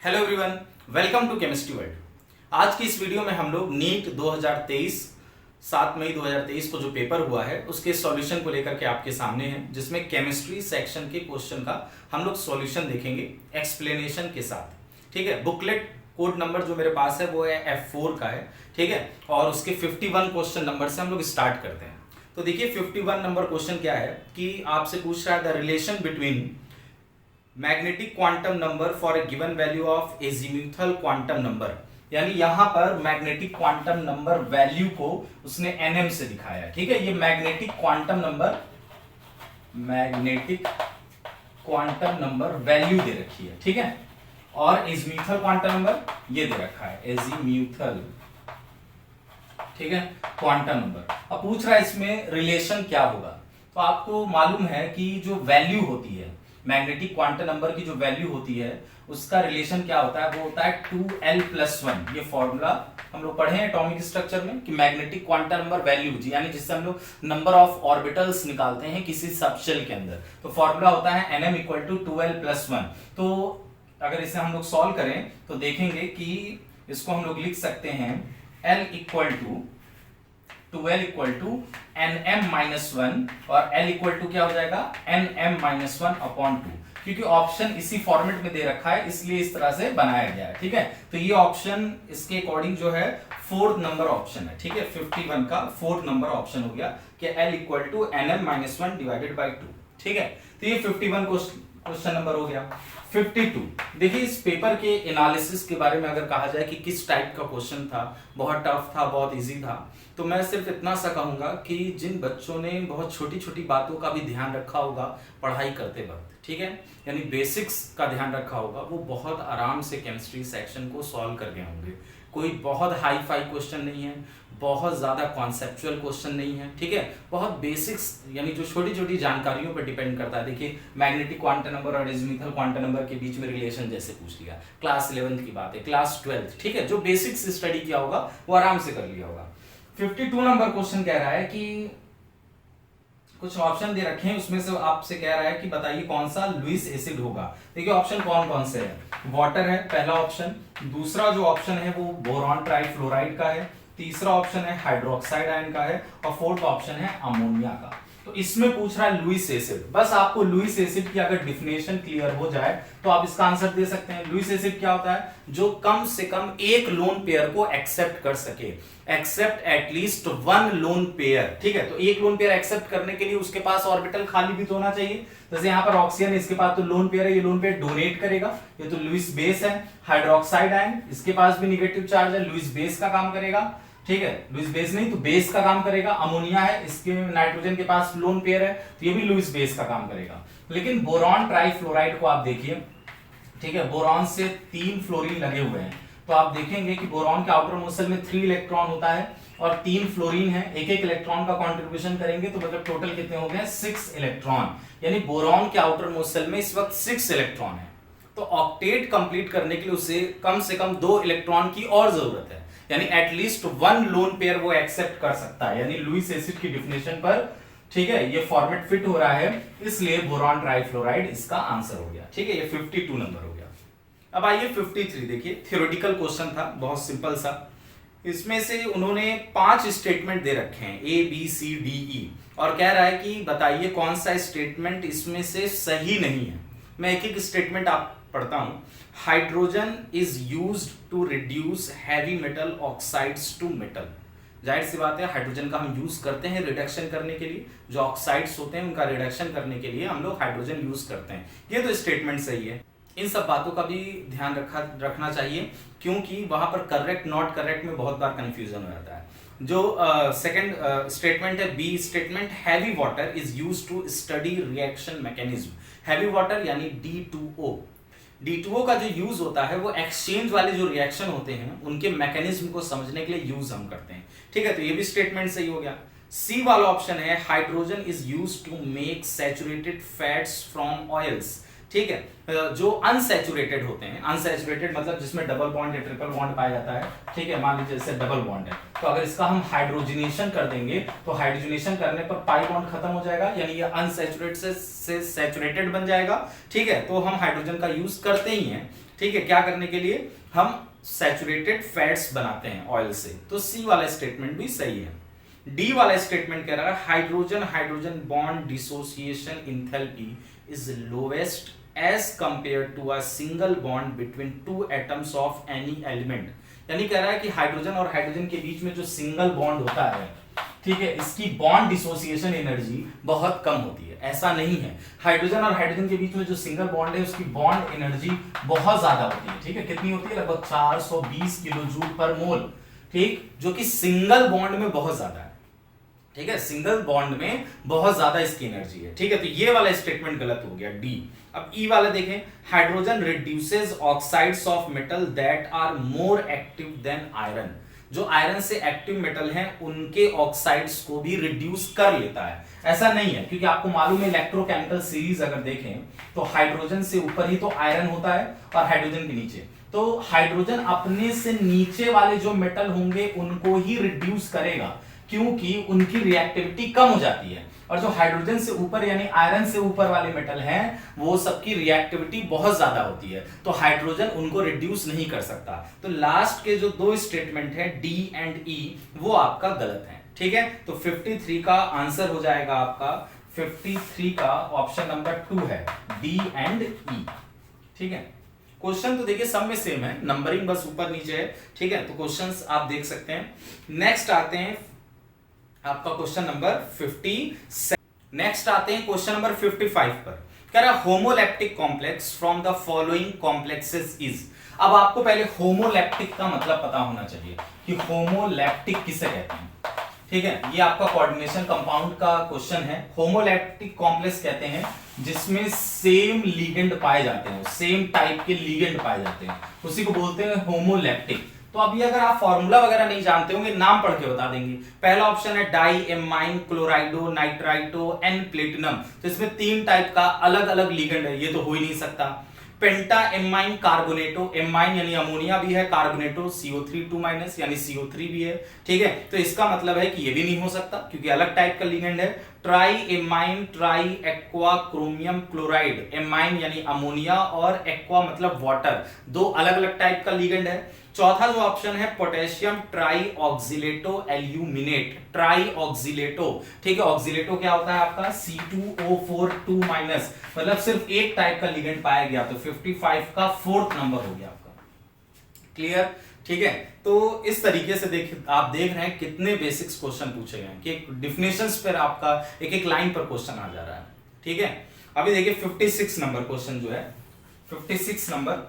Hello everyone, welcome to chemistry world. आज की इस वीडियो में हम लोग नीट 2023 7 मई 2023 को जो पेपर हुआ है उसके सॉल्यूशन को लेकर के आपके सामने हैं, जिसमें केमिस्ट्री सेक्शन के क्वेश्चन का हम लोग सॉल्यूशन देखेंगे एक्सप्लेनेशन के साथ। ठीक है, बुकलेट कोड नंबर जो मेरे पास है वो है F4 का है। ठीक है, और उसके 51 क्वेश्चन नंबर से हम लोग स्टार्ट करते हैं। तो देखिए 51 नंबर क्वेश्चन क्या है कि आपसे पूछ रहा है the relation between magnetic quantum number for a given value of azimuthal quantum number, यानी यहां पर मैग्नेटिक क्वांटम नंबर वैल्यू को उसने nm से दिखाया। ठीक है, ये मैग्नेटिक क्वांटम नंबर वैल्यू दे रखी है। ठीक है, और एजीम्यूथल क्वांटम नंबर ये दे रखा है एजीम्यूथल, ठीक है, क्वांटम नंबर। अब पूछ रहा है इसमें रिलेशन क्या होगा। तो आपको मालूम है कि जो वैल्यू होती है मैग्नेटिक क्वांटम नंबर की, जो वैल्यू होती है उसका रिलेशन क्या होता है, वो होता है 2l+1। ये फॉर्मूला हम लोग पढ़े हैं एटॉमिक स्ट्रक्चर में कि मैग्नेटिक क्वांटम नंबर वैल्यू यानी जिससे हम लोग नंबर ऑफ ऑर्बिटल्स निकालते हैं किसी सबशेल के अंदर, तो फॉर्मूला होता है nm = 2l+1। तो अगर इसे हम लोग सॉल्व करें तो देखेंगे कि इसको हम लोग लिख सकते हैं l = 2l = nm-1 और l = क्या हो जाएगा nm-1/2, क्योंकि ऑप्शन इसी फॉर्मेट में दे रखा है इसलिए इस तरह से बनाया गया है। ठीक है, तो ये ऑप्शन इसके अकॉर्डिंग जो है 4th नंबर ऑप्शन है। ठीक है, 51 का 4th नंबर ऑप्शन हो गया कि l = nm-1/2। ठीक है, तो ये 51 क्वेश्चन नंबर हो गया। 52 देखिए, इस पेपर के एनालिसिस के बारे में अगर कहा जाए कि किस टाइप का क्वेश्चन था, बहुत टफ था, बहुत इजी था, तो मैं सिर्फ इतना सा कहूंगा कि जिन बच्चों ने बहुत छोटी छोटी बातों का भी ध्यान रखा होगा पढ़ाई करते वक्त, ठीक है, यानी बेसिक्स का ध्यान रखा होगा, वो बहुत आराम से केमिस्ट्री सेक्शन को सॉल्व कर गए होंगे। कोई बहुत हाई फाई क्वेश्चन नहीं है, बहुत ज्यादा कॉन्सेप्चुअल क्वेश्चन नहीं है। ठीक है, बहुत बेसिक्स यानी जो छोटी छोटी जानकारियों पर डिपेंड करता है। देखिए मैग्नेटिक क्वांटम नंबर और एजीम्यूथल क्वांटम नंबर के बीच में रिलेशन जैसे पूछ लिया, क्लास 11th की बात है, क्लास 12th, ठीक है, जो बेसिक्स स्टडी किया होगा वो आराम से कर लिया होगा। 52 नंबर क्वेश्चन कह रहा है कि कुछ ऑप्शन दे रखे हैं, उसमें से आपसे कह रहा है कि बताइए कौन सा लुईस एसिड होगा। देखिए ऑप्शन कौन कौन से है, वाटर है पहला ऑप्शन, दूसरा जो ऑप्शन है वो बोरॉन ट्राइफ्लोराइड का है, तीसरा ऑप्शन है हाइड्रोक्साइड आयन का है और फोर्थ ऑप्शन है अमोनिया का। तो इसमें पूछ रहा है लुईस एसिड। बस आपको लुईस एसिड की अगर डिफिनेशन क्लियर हो जाए तो आप इसका आंसर दे सकते हैं। लुईस एसिड क्या होता है, जो कम से कम एक लोन पेयर को एक्सेप्ट कर सके, एक्सेप्ट एटलीस्ट 1 लोन पेयर। ठीक है, तो एक लोन पेयर एक्सेप्ट करने के लिए उसके पास ऑर्बिटल खाली भी तो होना चाहिए। जैसे यहाँ पर ऑक्सीजन, इसके पास तो लोन पेयर है, ये लोन पेयर डोनेट करेगा, ये तो लुईस बेस है। हाइड्रोक्साइड आयन, इसके पास भी निगेटिव चार्ज है, लुईस बेस का काम करेगा। ठीक है, लुईस बेस नहीं तो बेस का काम करेगा। अमोनिया है, इसके नाइट्रोजन के पास लोन पेयर है, तो ये भी लुईस बेस का काम करेगा। लेकिन बोरॉन ट्राइफ्लोराइड को आप देखिए, ठीक है, बोरॉन से 3 फ्लोरीन लगे हुए हैं, तो आप देखेंगे कि बोरॉन के आउटर मोस्ट शेल में 3 इलेक्ट्रॉन होता है और 3 फ्लोरीन है, एक एक इलेक्ट्रॉन का कंट्रीब्यूशन करेंगे तो मतलब टोटल कितने हो गए 6 इलेक्ट्रॉन, यानी बोरॉन के आउटर मोस्ट शेल में इस वक्त 6 इलेक्ट्रॉन है। तो ऑक्टेट कंप्लीट करने के लिए उसे कम से कम 2 इलेक्ट्रॉन की और जरूरत है, यानी एटलीस्ट 1 लोन पेयर वो एक्सेप्ट कर सकता है, यानी लुईस एसिड की डिफिनेशन पर, ठीक है, ये फॉर्मेट फिट हो रहा है, इसलिए बोरॉन ट्राइफ्लोराइड इसका आंसर हो गया। ठीक है, ये 52 नंबर हो गया। अब आइए 53, देखिए थ्योरेटिकल क्वेश्चन था, बहुत सिंपल सा। इसमें से उन्होंने 5 स्टेटमेंट दे रखे हैं ABCDE और कह रहा है कि बताइए कौन सा स्टेटमेंट इसमें से सही नहीं है। मैं एक एक स्टेटमेंट आप पढ़ता हूं। Hydrogen is used to reduce heavy metal oxides to metal. जाहिर सी बात है, हाइड्रोजन का हम यूज करते हैं रिडक्शन करने के लिए, जो ऑक्साइड्स होते हैं उनका रिडक्शन करने के लिए हम लोग हाइड्रोजन यूज करते हैं। ये तो स्टेटमेंट सही है। इन सब बातों का भी ध्यान रखना चाहिए, क्योंकि वहां पर करेक्ट नॉट करेक्ट में बहुत बार कंफ्यूजन हो जाता है। जो सेकंड स्टेटमेंट है, B statement, heavy water is used to study reaction mechanism. Heavy water यानी D2O। D2O का जो यूज होता है वो एक्सचेंज वाले जो रिएक्शन होते हैं उनके मैकेनिज्म को समझने के लिए यूज हम करते हैं। ठीक है, तो ये भी स्टेटमेंट सही हो गया। सी वाला ऑप्शन है, hydrogen is used to make saturated fats from oils. ठीक है, जो अनसैचुरेटेड होते हैं, अनसैचुरेटेड मतलब जिसमें डबल बॉन्ड या ट्रिपल बॉन्ड पाया जाता है। ठीक है, मान लीजिए जैसे डबल बॉन्ड है, तो अगर इसका हम हाइड्रोजनेशन कर देंगे तो हाइड्रोजनेशन करने पर पाई बॉन्ड खत्म हो जाएगा, यानी ये अनसैचुरेटेड से सैचुरेटेड बन जाएगा। ठीक है, तो हम हाइड्रोजन का यूज करते ही हैं। ठीक है, क्या करने के लिए? हम सैचुरेटेड फैट्स बनाते हैं ऑयल से। तो सी वाला स्टेटमेंट भी सही है। डी वाला स्टेटमेंट कह रहा है hydrogen hydrogen bond dissociation enthalpy is lowest as compared to a single bond between two atoms of any element. यानी कह रहा है कि हाइड्रोजन और हाइड्रोजन के बीच में जो सिंगल बॉन्ड होता है, ठीक है, इसकी बॉन्ड डिसोसिएशन एनर्जी बहुत कम होती है। ऐसा नहीं है, हाइड्रोजन और हाइड्रोजन के बीच में जो सिंगल बॉन्ड है उसकी बॉन्ड एनर्जी बहुत ज्यादा होती है। ठीक है, कितनी होती है? लगभग 420 किलो जूल पर मोल। ठीक, जो कि सिंगल बॉन्ड में बहुत ज्यादा है। ठीक है, सिंगल बॉन्ड में बहुत ज्यादा इसकी एनर्जी है। ठीक है, तो ये वाला स्टेटमेंट गलत हो गया, डी। अब ई वाला देखें, hydrogen reduces oxides of metal that are more active than iron. जो आयरन से एक्टिव मेटल हैं उनके ऑक्साइड्स को भी रिड्यूस कर लेता है। ऐसा नहीं है, क्योंकि आपको मालूम है इलेक्ट्रोकेमिकल सीरीज अगर देखें तो हाइड्रोजन से ऊपर ही तो आयरन होता है और हाइड्रोजन के नीचे। तो हाइड्रोजन अपने से नीचे वाले जो मेटल होंगे उनको ही रिड्यूस करेगा, क्योंकि उनकी रिएक्टिविटी कम हो जाती है। और जो हाइड्रोजन से ऊपर यानी आयरन से ऊपर वाले मेटल हैं वो सबकी रिएक्टिविटी बहुत ज्यादा होती है, तो हाइड्रोजन उनको रिड्यूस नहीं कर सकता। तो लास्ट के जो दो स्टेटमेंट है डी एंड ई वो आपका गलत है। ठीक है, तो 53 का आंसर हो जाएगा आपका 53 का ऑप्शन नंबर 2 है, डी एंड ई। ठीक है, क्वेश्चन तो देखिए सब में सेम है, नंबरिंग बस ऊपर नीचे है। ठीक है, तो क्वेश्चंस आप देख सकते हैं। नेक्स्ट आते हैं आपका क्वेश्चन नंबर 57। नेक्स्ट आते हैं क्वेश्चन नंबर 55 पर। कह रहा है homoleptic complex from the following complexes is. अब आपको पहले होमोलैक्टिक का मतलब पता होना चाहिए कि होमोलैक्टिक किसे कहते हैं। ठीक है, ये आपका कोऑर्डिनेशन कंपाउंड का क्वेश्चन है। होमोलैक्टिक कॉम्प्लेक्स कहते हैं जिसमें सेम लिगेंड पाए जाते हैं, सेम टाइप के लिगेंड पाए जाते हैं, उसी को बोलते हैं होमोलैक्टिक। तो अभी अगर आप फॉर्मूला वगैरह नहीं जानते होंगे, नाम पढ़ के बता देंगे। पहला ऑप्शन है die amine क्लोराइडो nitrito N platinum. तो इसमें 3 टाइप का अलग अलग लिगेंड है, ये तो हो ही नहीं सकता। पेंटा एमाइन कार्बोनेटो, एमाइन यानी अमोनिया भी है, कार्बोनेटो CO3 यानी CO3 भी है। ठीक है, तो इसका मतलब है कि ये भी नहीं हो सकता क्योंकि अलग टाइप का लिगेंड है। Try amine try aqua chromium chloride, amine यानी अमोनिया और एक्वा मतलब वाटर, 2 अलग अलग टाइप का लिगेंड है। चौथा जो ऑप्शन है पोटेशियम ट्राई ऑक्सिलेटो एल्यूमिनेट, ट्राई ऑक्सिलेटो। ठीक है, ऑक्सिलेटो क्या होता है आपका C2O4 2 माइनस, मतलब सिर्फ एक टाइप का लिगेंड पाया गया। तो 55 का 4th नंबर हो गया आपका। क्लियर? ठीक है, तो इस तरीके से आप देख रहे हैं कितने बेसिक्स क्वेश्चन पूछे गए कि डिफिनेशंस पर आपका एक एक लाइन पर क्वेश्चन आ जा रहा है। ठीक है, अभी देखिए 56 नंबर क्वेश्चन जो है, 56 नंबर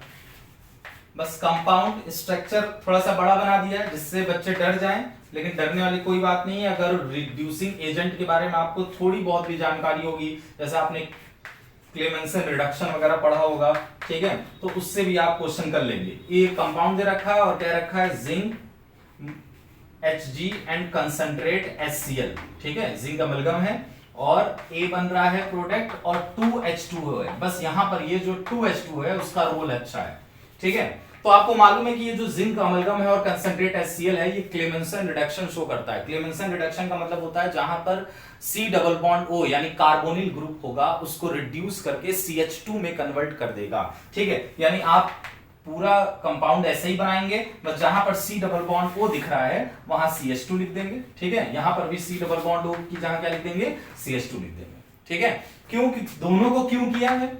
बस कंपाउंड स्ट्रक्चर थोड़ा सा बड़ा बना दिया है जिससे बच्चे डर जाएं, लेकिन डरने वाली कोई बात नहीं है। अगर रिड्यूसिंग एजेंट के बारे में आपको थोड़ी बहुत भी जानकारी होगी, जैसे आपने क्लेमेंसन रिडक्शन वगैरह पढ़ा होगा, ठीक है, तो उससे भी आप क्वेश्चन कर लेंगे। ये कंपाउंड दे रखा है और क्या रखा है, zinc Hg and concentrate HCl। ठीक है, जिंक अमलगम है और A बन रहा है प्रोडक्ट और 2H2O है। बस यहां पर ये जो 2H2O है उसका रोल अच्छा है। ठीक है, तो आपको मालूम है कि ये जो जिंक अमलगम है और कंसंट्रेट HCl है ये क्लेमेंसन रिडक्शन शो करता है। क्लेमेंसन रिडक्शन का मतलब होता है जहां पर C डबल बॉन्ड O यानी कार्बोनिल ग्रुप होगा उसको रिड्यूस करके CH2 में कन्वर्ट कर देगा। ठीक है, यानी आप पूरा कंपाउंड ऐसे ही बनाएंगे, बस जहां पर C डबल बॉन्ड O दिख रहा है वहां CH2 लिख देंगे। ठीक है, यहां पर भी C डबल बॉन्ड O की जगह क्या लिख देंगे, CH2 लिख देंगे। ठीक है, क्यों दोनों को क्यों किया है,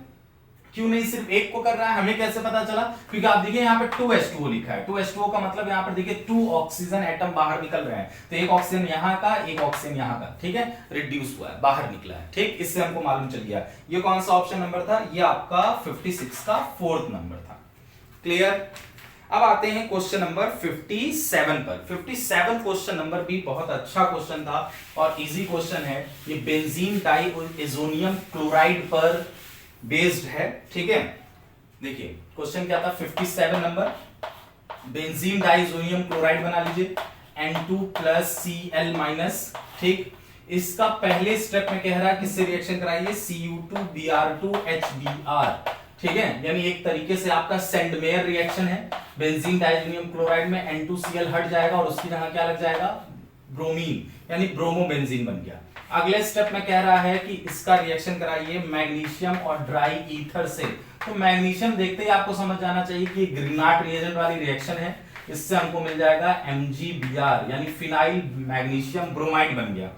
क्यों नहीं सिर्फ एक को कर रहा है, हमें कैसे पता चला? क्योंकि आप देखिए यहाँ पे 2H2O लिखा है। 2H2O का मतलब यहाँ पर देखिए 2 ऑक्सीजन एटम बाहर निकल रहे हैं, तो एक ऑक्सीजन यहाँ का एक ऑक्सीजन यहाँ का, ठीक है, रिड्यूस हुआ है, बाहर निकला है। ठीक, इससे हमको मालूम चल गया। ये कौन सा ऑप्शन नंबर था, ये आपका 56 का 4th नंबर था। क्लियर? अब आते हैं क्वेश्चन नंबर 57 पर। 57 क्वेश्चन नंबर भी बहुत अच्छा क्वेश्चन था और इजी क्वेश्चन है। ये बेंजीन डाइएजोनियम क्लोराइड पर बेस्ड है। ठीक है, देखिए क्वेश्चन क्या था, 57 नंबर, बेंजीन डाइएजोनियम क्लोराइड बना लीजिए N2+Cl-। ठीक, इसका पहले स्टेप में कह रहा है किससे रिएक्शन कराइए, Cu2Br2HBr। ठीक है, यानी एक तरीके से आपका सेंडमेयर रिएक्शन है। बेंजीन डाइएजोनियम क्लोराइड में N2Cl हट जाएगा और उसकी जगह क्या लग जाएगा, ब्रोमीन यानी ब्रोमोबेंजीन बन गया। अगले स्टेप में कह रहा है कि इसका रिएक्शन कराइए मैग्नीशियम और ड्राई ईथर से। तो मैग्नीशियम देखते ही आपको समझ जाना चाहिए कि ग्रिनाट रिएजेंट वाली रिएक्शन है, इससे हमको मिल जाएगा MgBr यानी फिनाइल मैग्नीशियम ब्रोमाइड बन गया।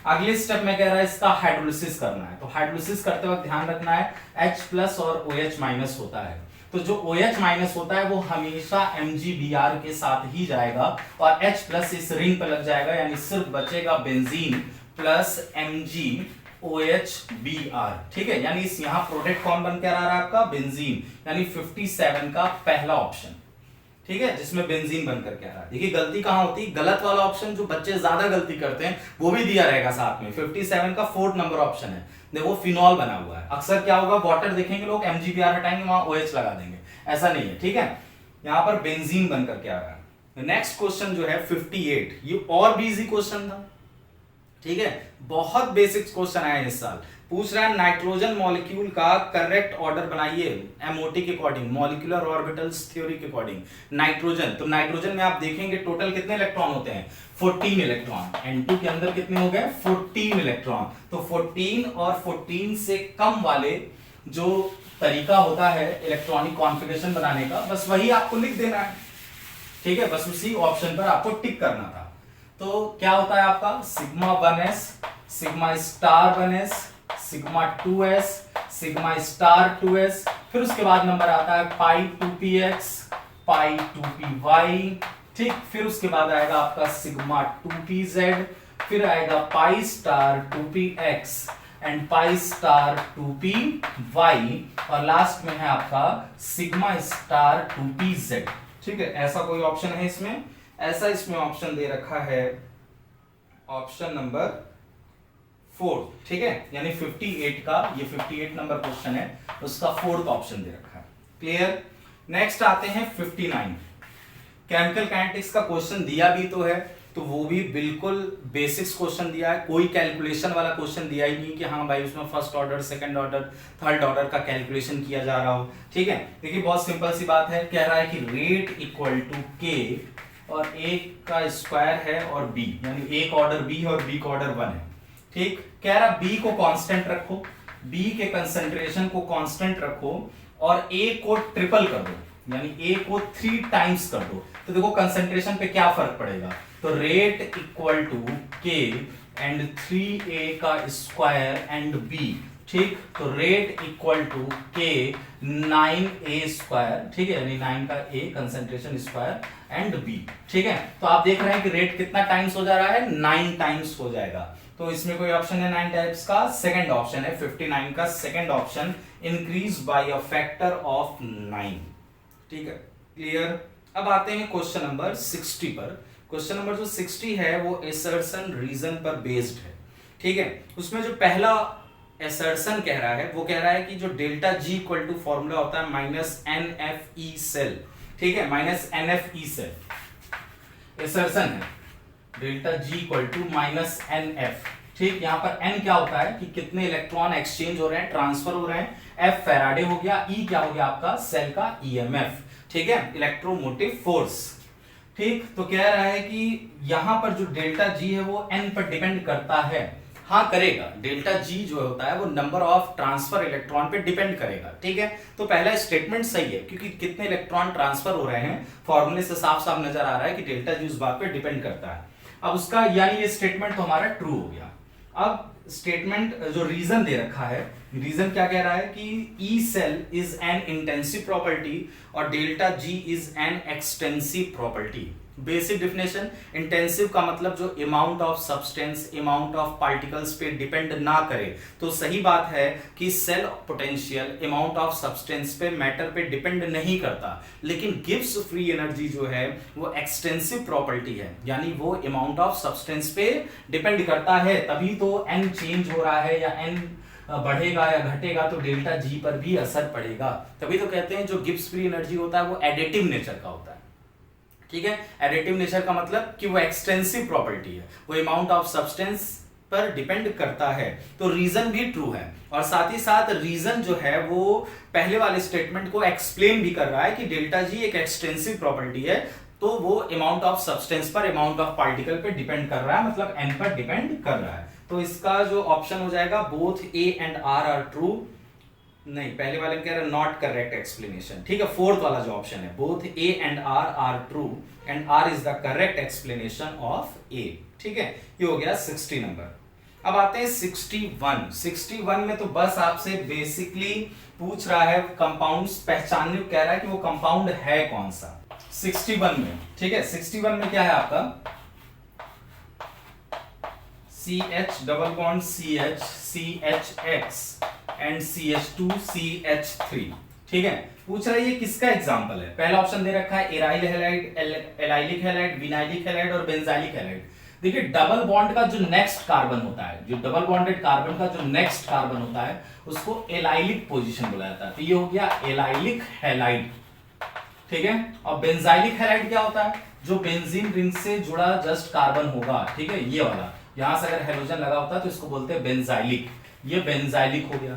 अगले स्टेप में कह रहा है इसका हाइड्रोलिसिस करना है। तो हाइड्रोलिसिस करते वक्त ध्यान रखना है H+ और OH- होता है। तो जो OH- होता है वो हमेशा MgBr के साथ ही जाएगा और H+ इस रिंग पे लग जाएगा, यानी सिर्फ बचेगा बेंजीन प्लस MgOHBr। ठीक है, यानी इस यहां प्रोडक्ट कौन बन के आ रहा है आपका बेंजीन, यानी 57 का पहला ऑप्शन। ठीक है, जिसमें बेंजीन बन करके आ रहा है। देखिए गलती कहां होती है, गलत वाला ऑप्शन जो बच्चे ज्यादा गलती करते हैं वो भी दिया रहेगा साथ में। 57 का 4th नंबर ऑप्शन है, देखो फिनॉल बना हुआ है। अक्सर क्या होगा, वाटर देखेंगे लोग, MgBr हटाएंगे वहां OH लगा देंगे, ऐसा नहीं है। ठीक है, यहां पर बेंजीन बन करके आ रहा है। नेक्स्ट क्वेश्चन जो है 58, ये और भी इजी क्वेश्चन था। ठीक है, बहुत बेसिक क्वेश्चन आया इस साल। पूछ रहा है नाइट्रोजन मॉलिक्यूल का करेक्ट ऑर्डर बनाइए MOT के अकॉर्डिंग, मॉलिक्यूलर ऑर्बिटल्स थ्योरी के अकॉर्डिंग। नाइट्रोजन, तो नाइट्रोजन में आप देखेंगे टोटल कितने इलेक्ट्रॉन होते हैं, 14 इलेक्ट्रॉन। N2 के अंदर कितने हो गए, 14 इलेक्ट्रॉन। तो 14 और 14 से कम वाले जो तरीका होता है इलेक्ट्रॉनिक कॉन्फ़िगरेशन बनाने का, बस वही आपको लिख देना है। ठीक है, बस उसी ऑप्शन पर आपको टिक करना था। तो क्या होता है आपका sigma 1s, sigma star 1s, sigma 2s, sigma star 2s, फिर उसके बाद नंबर आता है पाई 2px, पाई 2py। ठीक, फिर उसके बाद आएगा आपका सिग्मा 2pz, फिर आएगा pi star 2px and pi star 2py, और लास्ट में है आपका सिग्मा स्टार 2pz। ठीक है, ऐसा कोई ऑप्शन है इसमें, ऐसा इसमें ऑप्शन दे रखा है ऑप्शन नंबर 4। ठीक है, यानी 58 का, ये 58 नंबर क्वेश्चन है, उसका 4th ऑप्शन दे रखा है। क्लियर। नेक्स्ट आते हैं 59। केमिकल काइनेटिक्स का क्वेश्चन दिया भी तो है, तो वो भी बिल्कुल बेसिक्स क्वेश्चन दिया है, कोई कैलकुलेशन वाला क्वेश्चन दिया ही नहीं कि हाँ भाई उसमें first order, second order, third order का कैलकुलेशन किया जा रहा हो। ठीक है, देखिए बहुत सिंपल सी बात है, कह रहा है कि रेट इक्वल टू K और एक का स्क्वायर है और B, यानी एक ऑर्डर B और B का ऑर्डर 1 है। ठीक, कह रहा B को कांस्टेंट रखो, B के कंसंट्रेशन को कांस्टेंट रखो और A को ट्रिपल कर दो, यानी A को 3 टाइम्स कर दो। तो देखो कंसंट्रेशन पे क्या फर्क पड़ेगा, तो rate equal to K and 3A का स्क्वायर एंड B। ठीक, तो rate equal to K 9A square. ठीक है, यानी 9 का A concentration square and B। ठीक है, तो आप देख रहे हैं कि रेट कितना टाइम्स हो जा रहा है, 9 टाइम्स हो जाएगा। तो इसमें कोई ऑप्शन है 9 टाइप्स का, सेकंड ऑप्शन है 59 का second option, increase by a factor of 9। ठीक है, क्लियर। अब आते हैं क्वेश्चन नंबर 60 पर। क्वेश्चन नंबर जो 60 है वो असर्शन रीजन पर बेस्ड है। ठीक है, उसमें जो पहला असर्शन कह रहा है वो कह रहा है कि जो delta G equal to formula होता है -NFE सेल। ठीक है, -NFE सेल असर्शन है, delta G equal to -NF। ठीक, यहां पर N क्या होता है कि कितने इलेक्ट्रॉन एक्सचेंज हो रहे हैं, ट्रांसफर हो रहे हैं, F फैराडे हो गया, E क्या हो गया आपका सेल का EMF। ठीक है, इलेक्ट्रोमोटिव फोर्स। ठीक, तो कह रहा है कि यहां पर जो डेल्टा G है वो N पर डिपेंड करता है। हाँ करेगा, डेल्टा G जो होता है वो नंबर ऑफ ट्रांसफर इलेक्ट्रॉन पे डिपेंड करेगा। ठीक है, तो पहला स्टेटमेंट सही है क्योंकि कितने इलेक्ट्रॉन ट्रांसफर हो रहे हैं फॉर्मूले से साफ साफ नजर आ रहा है कि डेल्टा G उस बात पे डिपेंड करता है। अब उसका यानी ये स्टेटमेंट तो हमारा ट्रू हो गया। अब स्टेटमेंट जो रीजन दे रखा है, रीजन क्या कह रहा है कि E cell is an intensive property और delta G is an extensive property. Basic definition, intensive का मतलब जो amount of substance, amount of particles पे डिपेंड ना करे। तो सही बात है कि cell potential amount of substance पे, मैटर पे डिपेंड नहीं करता, लेकिन गिब्स फ्री एनर्जी जो है वो एक्सटेंसिव प्रॉपर्टी है, यानी वो अमाउंट ऑफ सब्सटेंस पे डिपेंड करता है। तभी तो एन चेंज हो रहा है या एन बढ़ेगा या घटेगा तो डेल्टा G पर भी असर पड़ेगा। तभी तो कहते हैं जो गिब्स फ्री एनर्जी होता है वो एडिटिव नेचर का होता है। ठीक है, एडिटिव नेचर का मतलब कि वो एक्सटेंसिव प्रॉपर्टी है, वो अमाउंट ऑफ सब्सटेंस पर डिपेंड करता है। तो रीजन भी ट्रू है और साथ ही साथ रीजन जो है वो पहले वाले स्टेटमेंट को एक्सप्लेन भी कर रहा है कि डेल्टा G एक एक्सटेंसिव प्रॉपर्टी है, तो वो अमाउंट ऑफ सब्सटेंस पर, अमाउंट ऑफ पार्टिकल पे डिपेंड कर रहा है, मतलब n पर डिपेंड कर रहा है। तो इसका जो ऑप्शन हो जाएगा both A and R are true, नहीं पहले वाले में कह रहा है नॉट करेक्ट एक्सप्लेनेशन, ठीक है। फोर्थ वाला जो ऑप्शन है both A and R are true and R is the correct explanation of A, ठीक है। ये हो गया 60 नंबर। अब आते हैं 61। 61 में तो बस आपसे बेसिकली पूछ रहा है कंपाउंड्स पहचानने को, कह रहा है कि वो कंपाउंड है कौन सा 61 में, ठीक है। 61 में क्या है आपका CH double bond CH CHX and CH2 CH3, ठीक है। पूछ रहा है ये किसका एग्जांपल है। पहला ऑप्शन दे रखा है aryl halide, allylic halide, vinylic halide और बेंजाइलिक हैलाइड। देखिए डबल बॉन्ड का जो नेक्स्ट कार्बन होता है, जो डबल बॉन्डेड कार्बन का जो नेक्स्ट कार्बन होता है उसको एलाइलिक पोजीशन बोला जाता है। तो ये हो गया एलाइलिक हैलाइड, ठीक है। और बेंजाइलिक हैलाइड क्या होता है, जो बेंजीन रिंग से जुड़ा जस्ट कार्बन होगा, ठीक है, ये वाला। यहां से अगर हेलोजन लगा होता है तो इसको बोलते हैं बेंजाइलिक, ये बेंजाइलिक हो गया,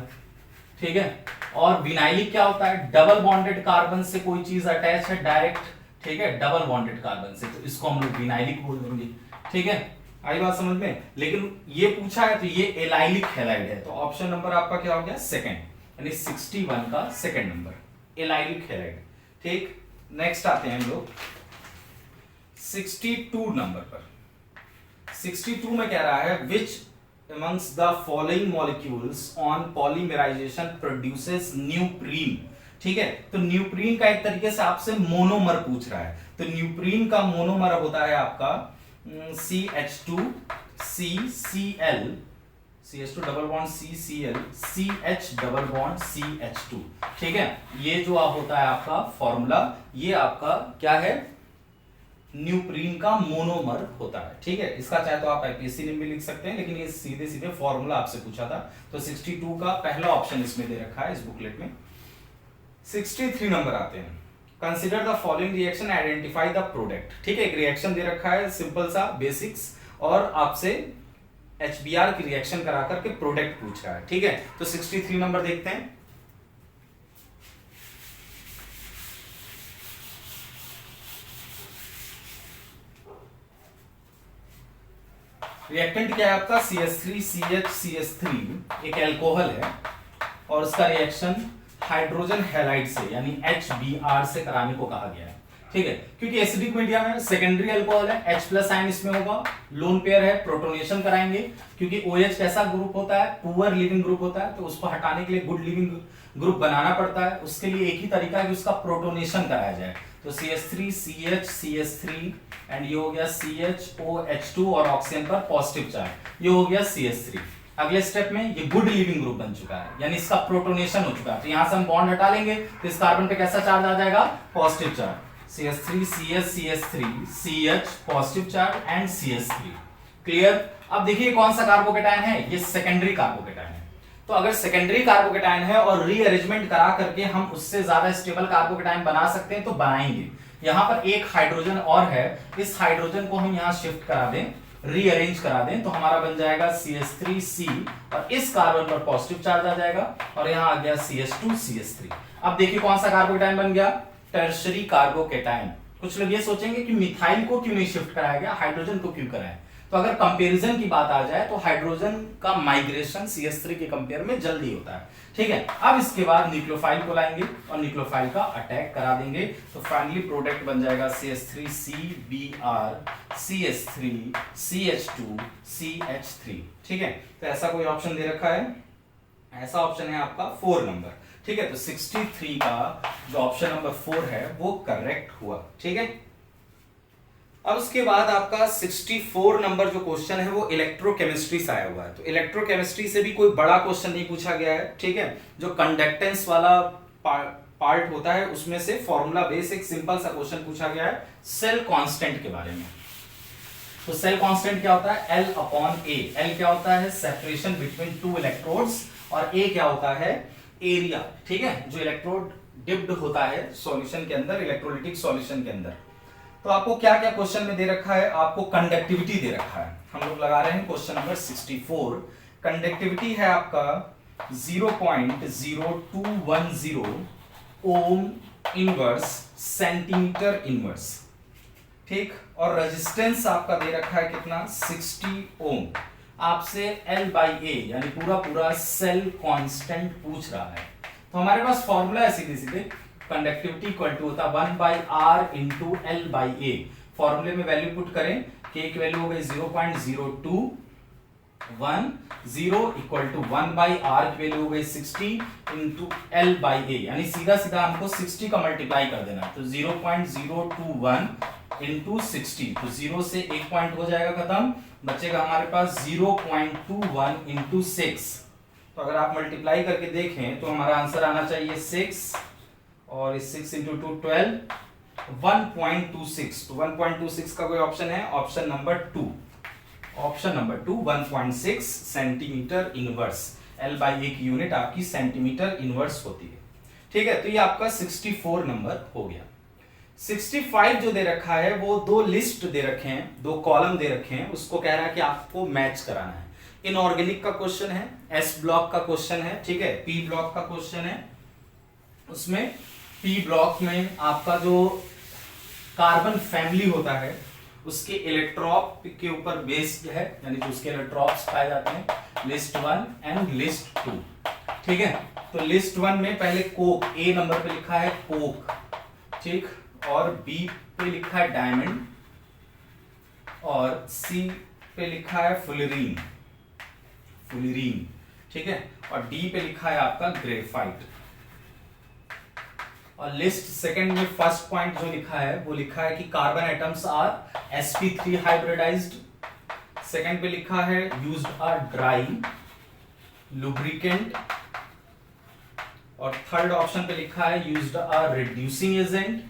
ठीक है। और विनाइलिक क्या होता है, डबल बॉन्डेड कार्बन से कोई चीज अटैच है डायरेक्ट, ठीक है, डबल बॉन्डेड कार्बन से, तो इसको हम लोग विनाइलिक बोल देंगे, ठीक है। आई बात समझ में। लेकिन ये पूछा है तो ये एलाइलिक हैलाइड है, तो ऑप्शन नंबर आपका क्या हो गया सेकंड, यानी 61 का सेकंड नंबर एलाइलिक हैलाइड, ठीक। नेक्स्ट आते हैं हम लोग 62 नंबर पर। 62 में कह रहा है विच amongst the following molecules on polymerization produces न्यूप्रीन, ठीक है। तो न्यूप्रीन का एक तरीके से आपसे मोनोमर पूछ रहा है, तो न्यूप्रीन का मोनोमर होता है आपका CH2 CCl, CH2 double bond CCl CH double bond CH2, ठीक है। ये जो आप होता है आपका फॉर्मूला, ये आपका क्या है, न्यूप्रीन का मोनोमर होता है, ठीक है। इसका चाहे तो आप आईपीएससी में भी लिख सकते हैं, लेकिन ये सीधे सीधे फॉर्मूला आपसे पूछा था। तो 62 का पहला ऑप्शन इसमें दे रखा है इस बुकलेट में। 63 नंबर आते हैं, consider the following reaction identify the product, ठीक है। एक रिएक्शन दे रखा है सिंपल सा बेसिक्स, और आपसे HBr की रिएक्शन करा करके प्रोडक्ट पूछ रहा है, ठीक है। तो 63 नंबर देखते हैं। रिएक्टेंट क्या है आपका CH3 CH CH3 एक एल्कोहल है, और उसका रिएक्शन हाइड्रोजन हैलाइड से यानी HBr से कराने को कहा गया है, ठीक है। क्योंकि एसिडिक मीडियम है, सेकेंडरी अल्कोहल है, H+ आयन इसमें होगा, लोन पेयर है, प्रोटोनेशन कराएंगे। क्योंकि OH कैसा ग्रुप होता है, पुअर लिविंग ग्रुप होता है, तो उसको हटाने के लिए गुड लिविंग ग्रुप बनाना पड़ता है। उसके लिए एक ही तरीका है कि उसका प्रोटोनेशन कराया जाए। तो CH3 CH CH3 एंड ये हो गया CHOH2 और ऑक्सीजन पर पॉजिटिव चार्ज, ये हो गया CH3। अगले स्टेप में ये गुड लिविंग ग्रुप बन चुका है, यानी इसका प्रोटोनेशन हो चुका है। तो यहां से हम बॉन्ड हटा लेंगे तो इस कार्बन पे कैसा चार्ज आ जाएगा, positive charge. CH3 CH CH3 CH positive charge and CH3, clear. अब देखिए कौन सा कार्बोकेटायन है, ये सेकेंडरी कार्बोकेटायन है। तो अगर सेकेंडरी कार्बोकेटायन है और रीअरेंजमेंट करा करके हम उससे ज्यादा स्टेबल कार्बोकेटायन बना सकते हैं तो बनाएंगे। यहां पर एक हाइड्रोजन और है, इस हाइड्रोजन को हम यहां शिफ्ट करा दें, रीअरेंज करा दें, तो हमारा बन जाएगा CH3C, और इस कार्बन पर पॉजिटिव चार्ज आ जाएगा, और यहां आ गया CH2 CH3। अब देखिए कौन सा कार्बोकेटायन बन गया, टर्शरी कार्बोकेटायन। कुछ लोग ये सोचेंगे कि मिथाइल को क्यों नहीं शिफ्ट कराया गया, हाइड्रोजन को क्यों कराया। तो अगर कंपैरिजन की बात आ जाए तो हाइड्रोजन का माइग्रेशन CH3 के कंपेयर में जल्दी होता है, ठीक है। अब इसके बाद न्यूक्लियोफाइल को लाएंगे और न्यूक्लियोफाइल का अटैक करा देंगे, तो फाइनली प्रोडक्ट बन जाएगा CH3CBr CH3 CH2 CH3, ठीक है। तो ऐसा कोई ऑप्शन दे रखा है, ऐसा ऑप्शन है आपका 4 नंबर, ठीक है। तो 63 का जो ऑप्शन नंबर 4 है वो करेक्ट हुआ, ठीक है। अब उसके बाद आपका 64 नंबर जो क्वेश्चन है वो इलेक्ट्रोकेमिस्ट्री से आया हुआ है। तो इलेक्ट्रोकेमिस्ट्री से भी कोई बड़ा क्वेश्चन नहीं पूछा गया है, ठीक है। जो कंडक्टेंस वाला पार्ट होता है उसमें से फॉर्मूला बेस एक सिंपल सा क्वेश्चन पूछा गया है सेल कांस्टेंट के बारे में। तो सेल कांस्टेंट क्या होता है, L/A। L क्या होता है, सेपरेशन बिटवीन टू इलेक्ट्रोड्स, और A क्या होता है, एरिया, ठीक है, जो इलेक्ट्रोड डिप्ड होता है सॉल्यूशन के अंदर, इलेक्ट्रोलिटिक सॉल्यूशन के अंदर। तो आपको क्या क्या क्वेश्चन में दे रखा है, आपको कंडक्टिविटी दे रखा है। हम लोग लगा रहे हैं क्वेश्चन नंबर 64। कंडक्टिविटी है आपका 0.0210 ओम इनवर्स सेंटीमीटर इनवर्स, ठीक, और रेजिस्टेंस आपका दे रखा है कितना 60 ओम। आपसे L बाई ए यानी पूरा पूरा सेल कांस्टेंट पूछ रहा है, तो हमारे पास फॉर्मूला है सीधे सीधे, कंडक्टिविटी इक्वल टू होता है 1 by R into L by A. फॉर्मूले में वैल्यू पुट करें, के की वैल्यू हो गई 0.021, 0 इक्वल टू 1 बाई आर की वैल्यू हो गई 60 इंटू एल बाई ए, यानी सीधा सीधा हमको 60 का मल्टीप्लाई कर देना है, तो 0.021 इंटू 60, तो 0 से 1 पॉइंट हो जाएगा खत्म, बचेगा हमारे पास 0.21 इंटू 6। तो अगर आप मल्टीप्लाई करके देखें तो हमारा आंसर आना चाहिए 6, और 6 इंटू 2 12, 1.26। तो 1.26 का कोई ऑप्शन है? Option number 2, option number 2 1.6 centimetre inverse. L by A की यूनिट आपकी सेंटीमीटर इनवर्स होती है। ठीक है, तो ये आपका 64 नंबर हो गया। 65 जो दे रखा है वो दो लिस्ट दे रखे हैं, दो कॉलम दे रखे हैं, उसको कह रहा है कि आपको मैच कराना है। इनऑर्गेनिक का क्वेश्चन है, एस ब्लॉक का क्वेश्चन है, ठीक है, पी ब्लॉक का क्वेश्चन है। उसमें पी ब्लॉक में आपका जो कार्बन फैमिली होता है उसके इलेक्ट्रॉप के ऊपर बेस्ड है, यानी जो उसके इलेक्ट्रॉप्स पाए जाते हैं, लिस्ट 1 एंड लिस्ट 2। ठीक है, तो लिस्ट 1 में पहले कोक, ए नंबर पे लिखा है कोक, ठीक, और बी पे लिखा है डायमंड, और सी पे लिखा है फुलरीन, फुलरीन, ठीक है, और डी पे लिखा है आपका ग्रेफाइट। और लिस्ट सेकंड में फर्स्ट पॉइंट जो लिखा है वो लिखा है कि carbon atoms are sp3 hybridised. Second पे लिखा है यूज्ड आर ड्राई लुब्रिकेंट, और थर्ड ऑप्शन पे लिखा है used are reducing agent.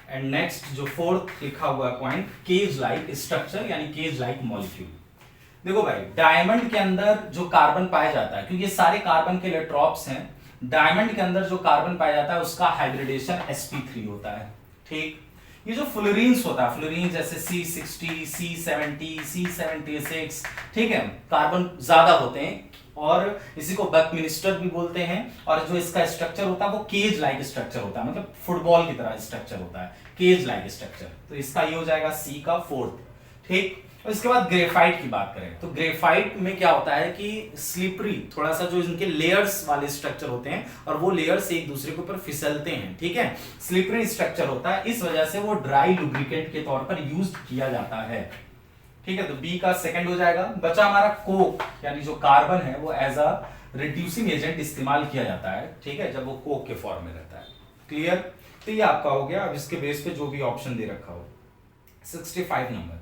And next जो फोर्थ लिखा हुआ है पॉइंट, केज लाइक स्ट्रक्चर यानी केज लाइक मॉलिक्यूल। देखो भाई, डायमंड के अंदर जो कार्बन पाया जाता है, क्योंकि ये सारे कार्बन के इलेक्ट्रॉप्स हैं, डायमंड के अंदर जो कार्बन पाया जाता है उसका हाइब्रिडेशन sp3 होता है। ठीक, ये जो फ्लोरीन्स होता है, फ्लोरीन जैसे C60, C70, C76, ठीक है, कार्बन ज्यादा होते हैं, और इसी को बकमिनिस्टर भी बोलते हैं। और जो इसका स्ट्रक्चर होता है वो केज लाइक स्ट्रक्चर होता है, मतलब फुटबॉल की तरह स्ट्रक्चर होता है, केज लाइक स्ट्रक्चर। तो इसका ये हो जाएगा सी का फोर्थ। ठीक, और इसके बाद ग्रेफाइट की बात करें तो ग्रेफाइट में क्या होता है कि स्लिपरी, थोड़ा सा जो इनके लेयर्स वाले स्ट्रक्चर होते हैं, और वो लेयर्स एक दूसरे के ऊपर फिसलते हैं। ठीक है, स्लिपरी स्ट्रक्चर होता है, इस वजह से वो ड्राई लुब्रिकेंट के तौर पर यूज किया जाता है। ठीक है, तो बी का सेकंड हो जाएगा। बचा हमारा कोक, यानी जो कार्बन है वो एज अ रिड्यूसिंग एजेंट इस्तेमाल किया जाता है। ठीक है, जब वो कोक के फॉर्म में रहता है। क्लियर, तो ये आपका हो गया। अब इसके बेस पे जो भी ऑप्शन दे रखा हो। 65 नंबर।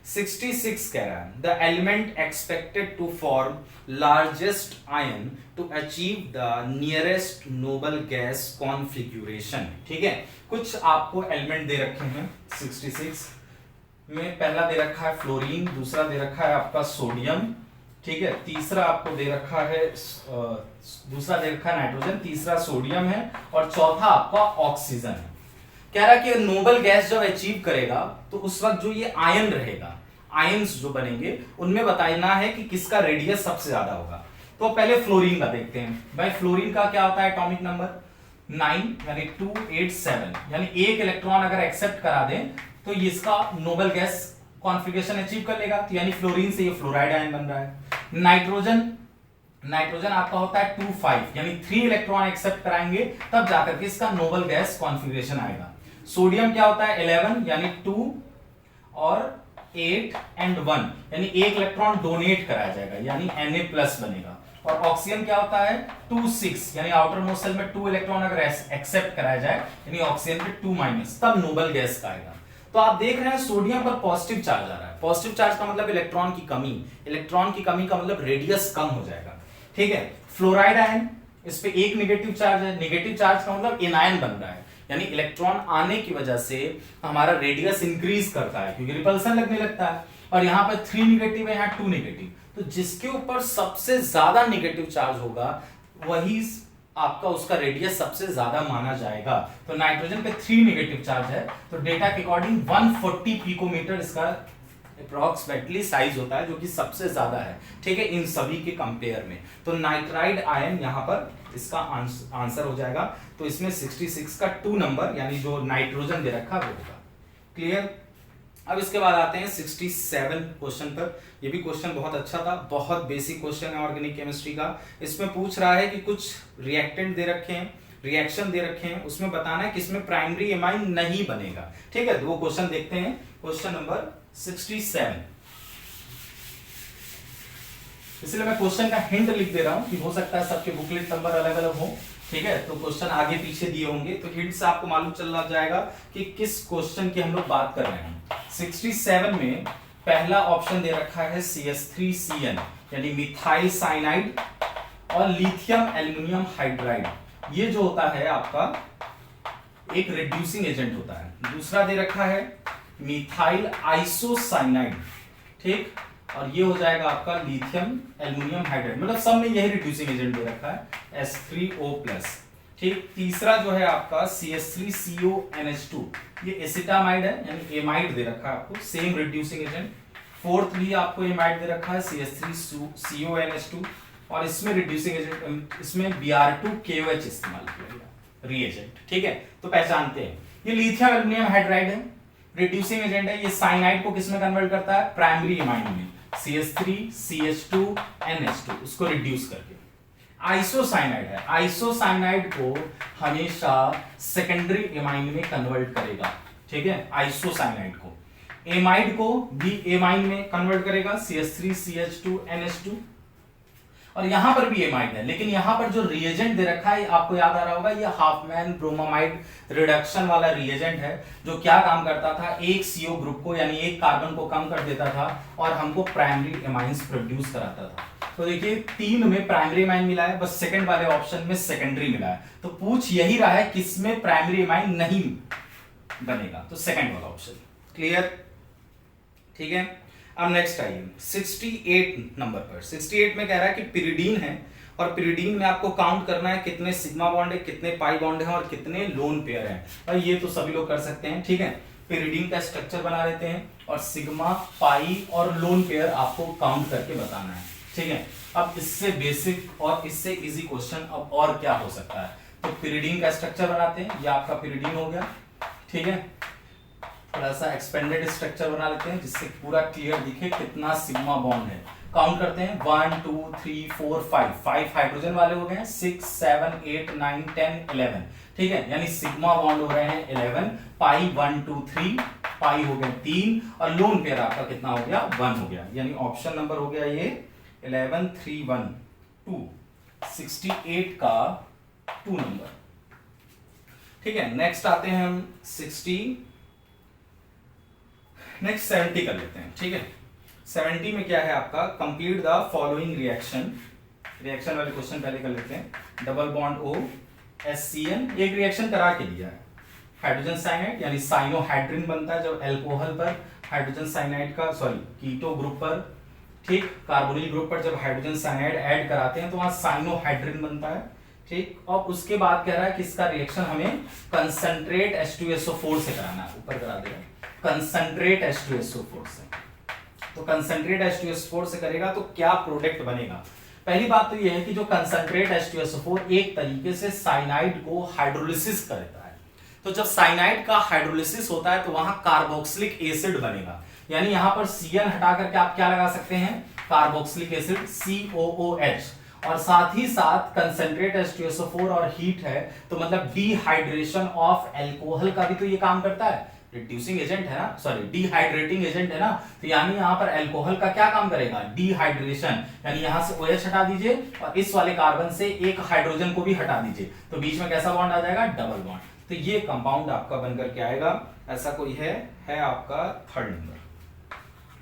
66 कह रहा है the element expected to form largest ion to achieve the nearest noble gas configuration. ठीक है, कुछ आपको एलिमेंट दे रखे हैं 66 में। पहला दे रखा है फ्लोरीन, दूसरा दे रखा है आपका सोडियम, ठीक है, तीसरा आपको दे रखा है दूसरा दे रखा है नाइट्रोजन, तीसरा सोडियम है, और चौथा आपका ऑक्सीजन है। कह रहा है कि नोबल गैस जब अचीव करेगा तो उस वक्त जो ये आयन रहेगा, आयंस जो बनेंगे, उनमें बताना है कि किसका रेडियस सबसे ज्यादा होगा। तो पहले फ्लोरीन का देखते हैं। भाई फ्लोरीन का क्या होता है एटॉमिक नंबर 9 यानी 287, यानी एक इलेक्ट्रॉन अगर एक्सेप्ट करा दें तो इसका नोबल गैस कॉन्फिगरेशन अचीव कर लेगा। तो यानी फ्लोरीन से ये फ्लोराइड आयन बन रहा है। नाइट्रोजन आपका होता है 25, यानी 3 इलेक्ट्रॉन एक्सेप्ट कराएंगे तब जाकर के इसका नोबल गैस कॉन्फिगरेशन आएगा। सोडियम क्या होता है 11, यानी 2 और 8 एंड 1, यानी एक इलेक्ट्रॉन डोनेट कराया जाएगा, यानी Na+ बनेगा। और ऑक्सीजन क्या होता है 26, यानी आउटर मोस्ट शेल में 2 इलेक्ट्रॉन अगर एक्सेप्ट कराया जाए, यानी ऑक्सीजन पे 2-, तब नोबल गैस का आएगा। तो आप देख रहे हैं सोडियम पर पॉजिटिव चार्ज आ रहा है। पॉजिटिव चार्ज का मतलब इलेक्ट्रॉन की कमी, इलेक्ट्रॉन की कमी का मतलब रेडियस कम हो जाएगा। ठीक है, फ्लोराइड आयन, इस पे एक नेगेटिव चार्ज है, नेगेटिव चार्ज का मतलब एनायन बन रहा है, यानी इलेक्ट्रॉन आने की वजह से हमारा रेडियस इंक्रीज करता है क्योंकि रिपल्सन लगने लगता है। और यहाँ पर 3 नेगेटिव है, यहाँ 2 नेगेटिव, तो जिसके ऊपर सबसे ज्यादा नेगेटिव चार्ज होगा वही आपका उसका रेडियस सबसे ज्यादा माना जाएगा। तो नाइट्रोजन पे 3 नेगेटिव चार्ज है, तो डेटा के अकॉर्डिंग 140 पिकोमीटर इसका अप्रोक्सीमेटली साइज होता है, जो कि सबसे ज्यादा है, ठीक है, इन सभी के कंपेयर में। तो नाइट्राइड आयन यहाँ पर इसका आंसर हो जाएगा। तो इसमें 66 का 2 नंबर यानी जो नाइट्रोजन दे रखा वो होगा। क्लियर। अब इसके बाद आते हैं 67 क्वेश्चन पर। ये भी क्वेश्चन बहुत अच्छा था, बहुत बेसिक क्वेश्चन है ऑर्गेनिक केमिस्ट्री का। इसमें पूछ रहा है कि कुछ रिएक्टेंट दे रखे हैं, रिएक्शन दे रखे हैं, उसमें बताना है किसमें प्राइमरी एमाइन नहीं बनेगा, ठीक है। वो क्वेश्चन देखते हैं। क्वेश्चन नंबर 67, इसलिए मैं क्वेश्चन का हिंट लिख दे रहा हूं कि हो सकता है सबके बुकलेट नंबर अलग अलग हो, ठीक है। तो क्वेश्चन आगे पीछे दिए होंगे, तो हिंट से आपको मालूम चल जाएगा कि किस क्वेश्चन की हम लोग बात कर रहे हैं। 67 में पहला ऑप्शन दे रखा है CH3CN यानी मिथाइल साइनाइड और लिथियम एल्युमिनियम हाइड्राइड। ये जो होता है आपका एक रिड्यूसिंग एजेंट होता है। दूसरा दे रखा है मिथाइल आइसोसाइनाइड, ठीक, और ये हो जाएगा आपका लिथियम एल्युमिनियम हाइड्राइड, मतलब सब में यही रिड्यूसिंग एजेंट दे रखा है H3O+, ठीक। तीसरा जो है आपका CH3CONH2, ये एसिटामाइड है यानी एमाइड दे रखा है आपको, सेम रिड्यूसिंग एजेंट। फोर्थ भी आपको एमाइड दे रखा है CH3CONH2, और इसमें रिड्यूसिंग एजेंट, इसमें Br2KOH इस्तेमाल किया गया रिएजेंट, ठीक है। तो पहचानते हैं ये लिथियम एल्युमिनियम हाइड्राइड है, रिड्यूसिंग एजेंट है। ये साइनाइड को किसमें कन्वर्ट करता है? प्राइमरी एमाइन में, CH3 CH2 NH2, उसको रिड्यूस करके। आइसोसाइनाइड है, आइसोसाइनाइड को हमेशा सेकेंडरी एमाइन में कन्वर्ट करेगा, ठीक है, आइसोसाइनाइड को। एमाइड को भी एमाइन में कन्वर्ट करेगा, CH3 CH2 NH2, और यहां पर भी एमाइड है, लेकिन यहां पर जो रिएजेंट दे रखा है आपको याद आ रहा होगा, ये हाफमैन ब्रोमामाइड रिडक्शन वाला रिएजेंट है, जो क्या काम करता था, एक CO ग्रुप को यानी एक कार्बन को कम कर देता था और हमको प्राइमरी एमाइंस प्रोड्यूस कराता था। तो देखिए 3 में प्राइमरी एमाइन मिला है, बस सेकंड वाले ऑप्शन में सेकेंडरी मिला है। तो पूछ यही रहा है किसमें प्राइमरी एमाइन नहीं बनेगा, तो सेकंड वाला ऑप्शन। क्लियर, ठीक है। अब नेक्स्ट आइए 68 नंबर पर। 68 में कह रहा है कि पिरिडीन है, और पिरिडीन में आपको काउंट करना है कितने सिग्मा बॉन्ड है, कितने पाई बॉन्ड है और कितने लोन पेयर है। भाई ये तो सभी लोग कर सकते हैं, ठीक है। पिरिडीन का स्ट्रक्चर बना लेते हैं और सिग्मा, पाई और लोन पेयर आपको काउंट करके बताना है, ठीक है। अब इससे बेसिक और इससे इजी क्वेश्चन अब और क्या हो सकता है। तो पिरिडीन का स्ट्रक्चर बनाते हैं, ये आपका पिरिडीन हो गया, ठीक है। थोड़ा सा एक्सपेंडेड स्ट्रक्चर बना लेते हैं जिससे पूरा क्लियर दिखे कितना सिग्मा बॉन्ड है। काउंट करते हैं 1 2 3 4 5 हाइड्रोजन वाले हो गए, 6 7 8 9 10 11, ठीक है। यानी सिग्मा बॉन्ड हो रहे हैं 11, पाई 1 2 3, पाई हो गए 3, और लोन पेयर आपका कितना हो गया? 1 हो गया। यानी ऑप्शन नंबर हो गया ये 11 3 1 2, 68 का 2 नंबर, ठीक है। नेक्स्ट आते हैं हम 70 कर लेते हैं, ठीक है। 70 में क्या है आपका? Complete the following reaction. Reaction वाले क्वेश्चन पहले कर लेते हैं। डबल बॉन्ड O HCN, एक रिएक्शन करा के दिया है। हाइड्रोजन साइनाइड यानी साइनोहाइड्रिन बनता है जब अल्कोहल पर हाइड्रोजन साइनाइड का, सॉरी कीटो ग्रुप पर, ठीक, कार्बोनिल ग्रुप पर जब हाइड्रोजन साइनाइड ऐड कराते हैं तो वहां साइनोहाइड्रिन बनता है, ठीक। और उसके बाद कह रहा है कि इसका रिएक्शन हमें कंसंट्रेट H2SO4 से कराना है। ऊपर करा देगा कंसंट्रेट H2SO4 से। तो कंसंट्रेट H2SO4 से करेगा तो क्या प्रोडक्ट बनेगा? पहली बात तो यह है कि जो कंसंट्रेट H2SO4 एक तरीके से साइनाइड को हाइड्रोलिसिस करता है। तो जब साइनाइड का हाइड्रोलिसिस होता है तो वहां कार्बोक्सिलिक एसिड बनेगा, यानी यहां पर Cn हटा करके आप क्या लगा सकते हैं? Carboxylic acid COOH। और साथ ही साथ कंसंट्रेट H2SO4 और हीट है तो मतलब डिहाइड्रेशन ऑफ अल्कोहल का भी तो ये काम करता है, रिड्यूसिंग एजेंट है ना, सॉरी डिहाइड्रेटिंग एजेंट है ना। तो यानी यहां पर अल्कोहल का क्या काम करेगा? डिहाइड्रेशन, यानी यहां से OH हटा दीजिए और इस वाले कार्बन से एक हाइड्रोजन को भी हटा दीजिए, तो बीच में कैसा बॉन्ड आ जाएगा? Double bond. तो ये कंपाउंड आपका बनकर के आएगा। ऐसा कोई है आपका थर्ड नंबर,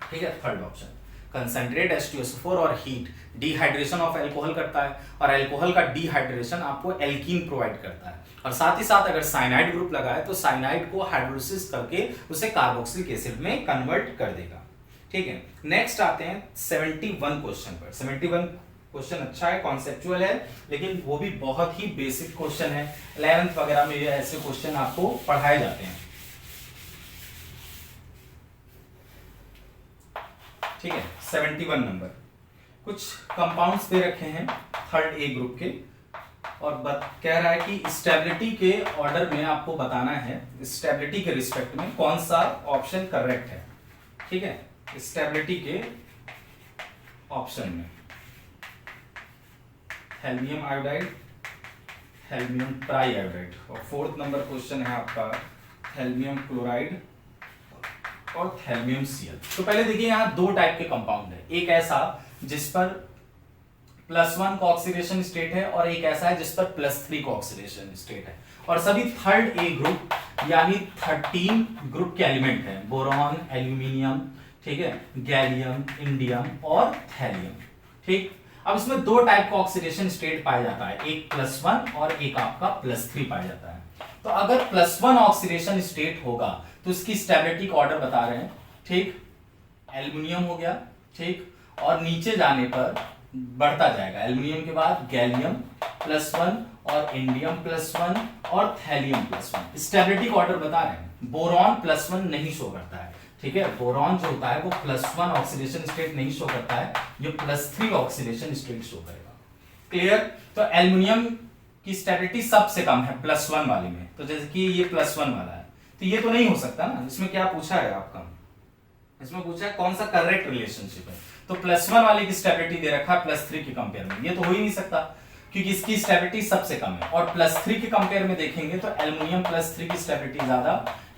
ठीक है, थर्ड ऑप्शन। कंसंट्रेट H2SO4 और हीट डिहाइड्रेशन ऑफ अल्कोहल करता है, और अल्कोहल का डिहाइड्रेशन आपको एल्कीन प्रोवाइड करता है, और साथ ही साथ अगर साइनाइड ग्रुप लगा है तो साइनाइड को हाइड्रोलिसिस करके उसे कार्बोक्सिलिक एसिड में कन्वर्ट कर देगा, ठीक है। नेक्स्ट आते हैं 71 क्वेश्चन पर। 71 क्वेश्चन अच्छा है, कॉन्सेप्चुअल है, लेकिन वो भी बहुत ही बेसिक क्वेश्चन है। 11th वगैरह में ये ऐसे क्वेश्चन आपको पढ़ाए जाते हैं। ठीक है 71 नंबर। कुछ कंपाउंड्स दे रखे हैं थर्ड ए ग्रुप के, और कह रहा है कि स्टेबिलिटी के ऑर्डर में आपको बताना है स्टेबिलिटी के रिस्पेक्ट में कौन सा ऑप्शन करेक्ट है। ठीक है स्टेबिलिटी के ऑप्शन में हेल्मियम आयोडाइड, हेल्मियम ट्राई आयोडाइड, और फोर्थ नंबर क्वेश्चन है आपका हेल्मियम क्लोराइड और हेल्मियम Cl। तो पहले देखिए यहाँ दो टाइप के कंपाउंड है, एक ऐसा जिस पर +1 का ऑक्सीडेशन स्टेट है और एक ऐसा है जिस पर +3 का ऑक्सीडेशन स्टेट है, और सभी थर्ड ए ग्रुप यानी 13 ग्रुप के एलिमेंट हैं, बोरॉन, एल्यूमिनियम, ठीक है, गैलियम, इंडियम और थैलियम। ठीक, अब इसमें दो टाइप का ऑक्सीडेशन स्टेट पाया जाता है, एक +1 और एक आपका +3 पाया जाता है। तो अगर +1 ऑक्सीडेशन स्टेट होगा तो इसकी स्टेबिलिटी का ऑर्डर बता रहे हैं। ठीक, एल्यूमिनियम हो गया, ठीक, और नीचे जाने पर बढ़ता जाएगा, एल्यूमिनियम के बाद गैलियम +1 और इंडियम +1 और थैलियम +1। स्टेबिलिटी का ऑर्डर बता रहे हैं। बोरॉन +1 नहीं शो करता है, ठीक है, बोरॉन जो होता है वो +1 ऑक्सीडेशन स्टेट नहीं शो करता है, ये +3 ऑक्सीडेशन स्टेट शो करेगा। क्लियर? तो एल्यूमिनियम की स्टेबिलिटी सबसे कम है +1 वाले में, तो जैसे कि ये +1 वाला है, तो ये तो नहीं हो सकता ना। इसमें क्या पूछा है आपका, इसमें पूछा है कौन सा करेक्ट रिलेशनशिप है, तो +1 वाले की स्टेबिलिटी दे रखा है +3 के कंपेयर में, ये तो हो ही नहीं सकता क्योंकि इसकी स्टेबिलिटी सबसे कम है। और +3 के कंपेयर में देखेंगे तो एल्युमिनियम +3 की स्टेबिलिटी ज्यादा,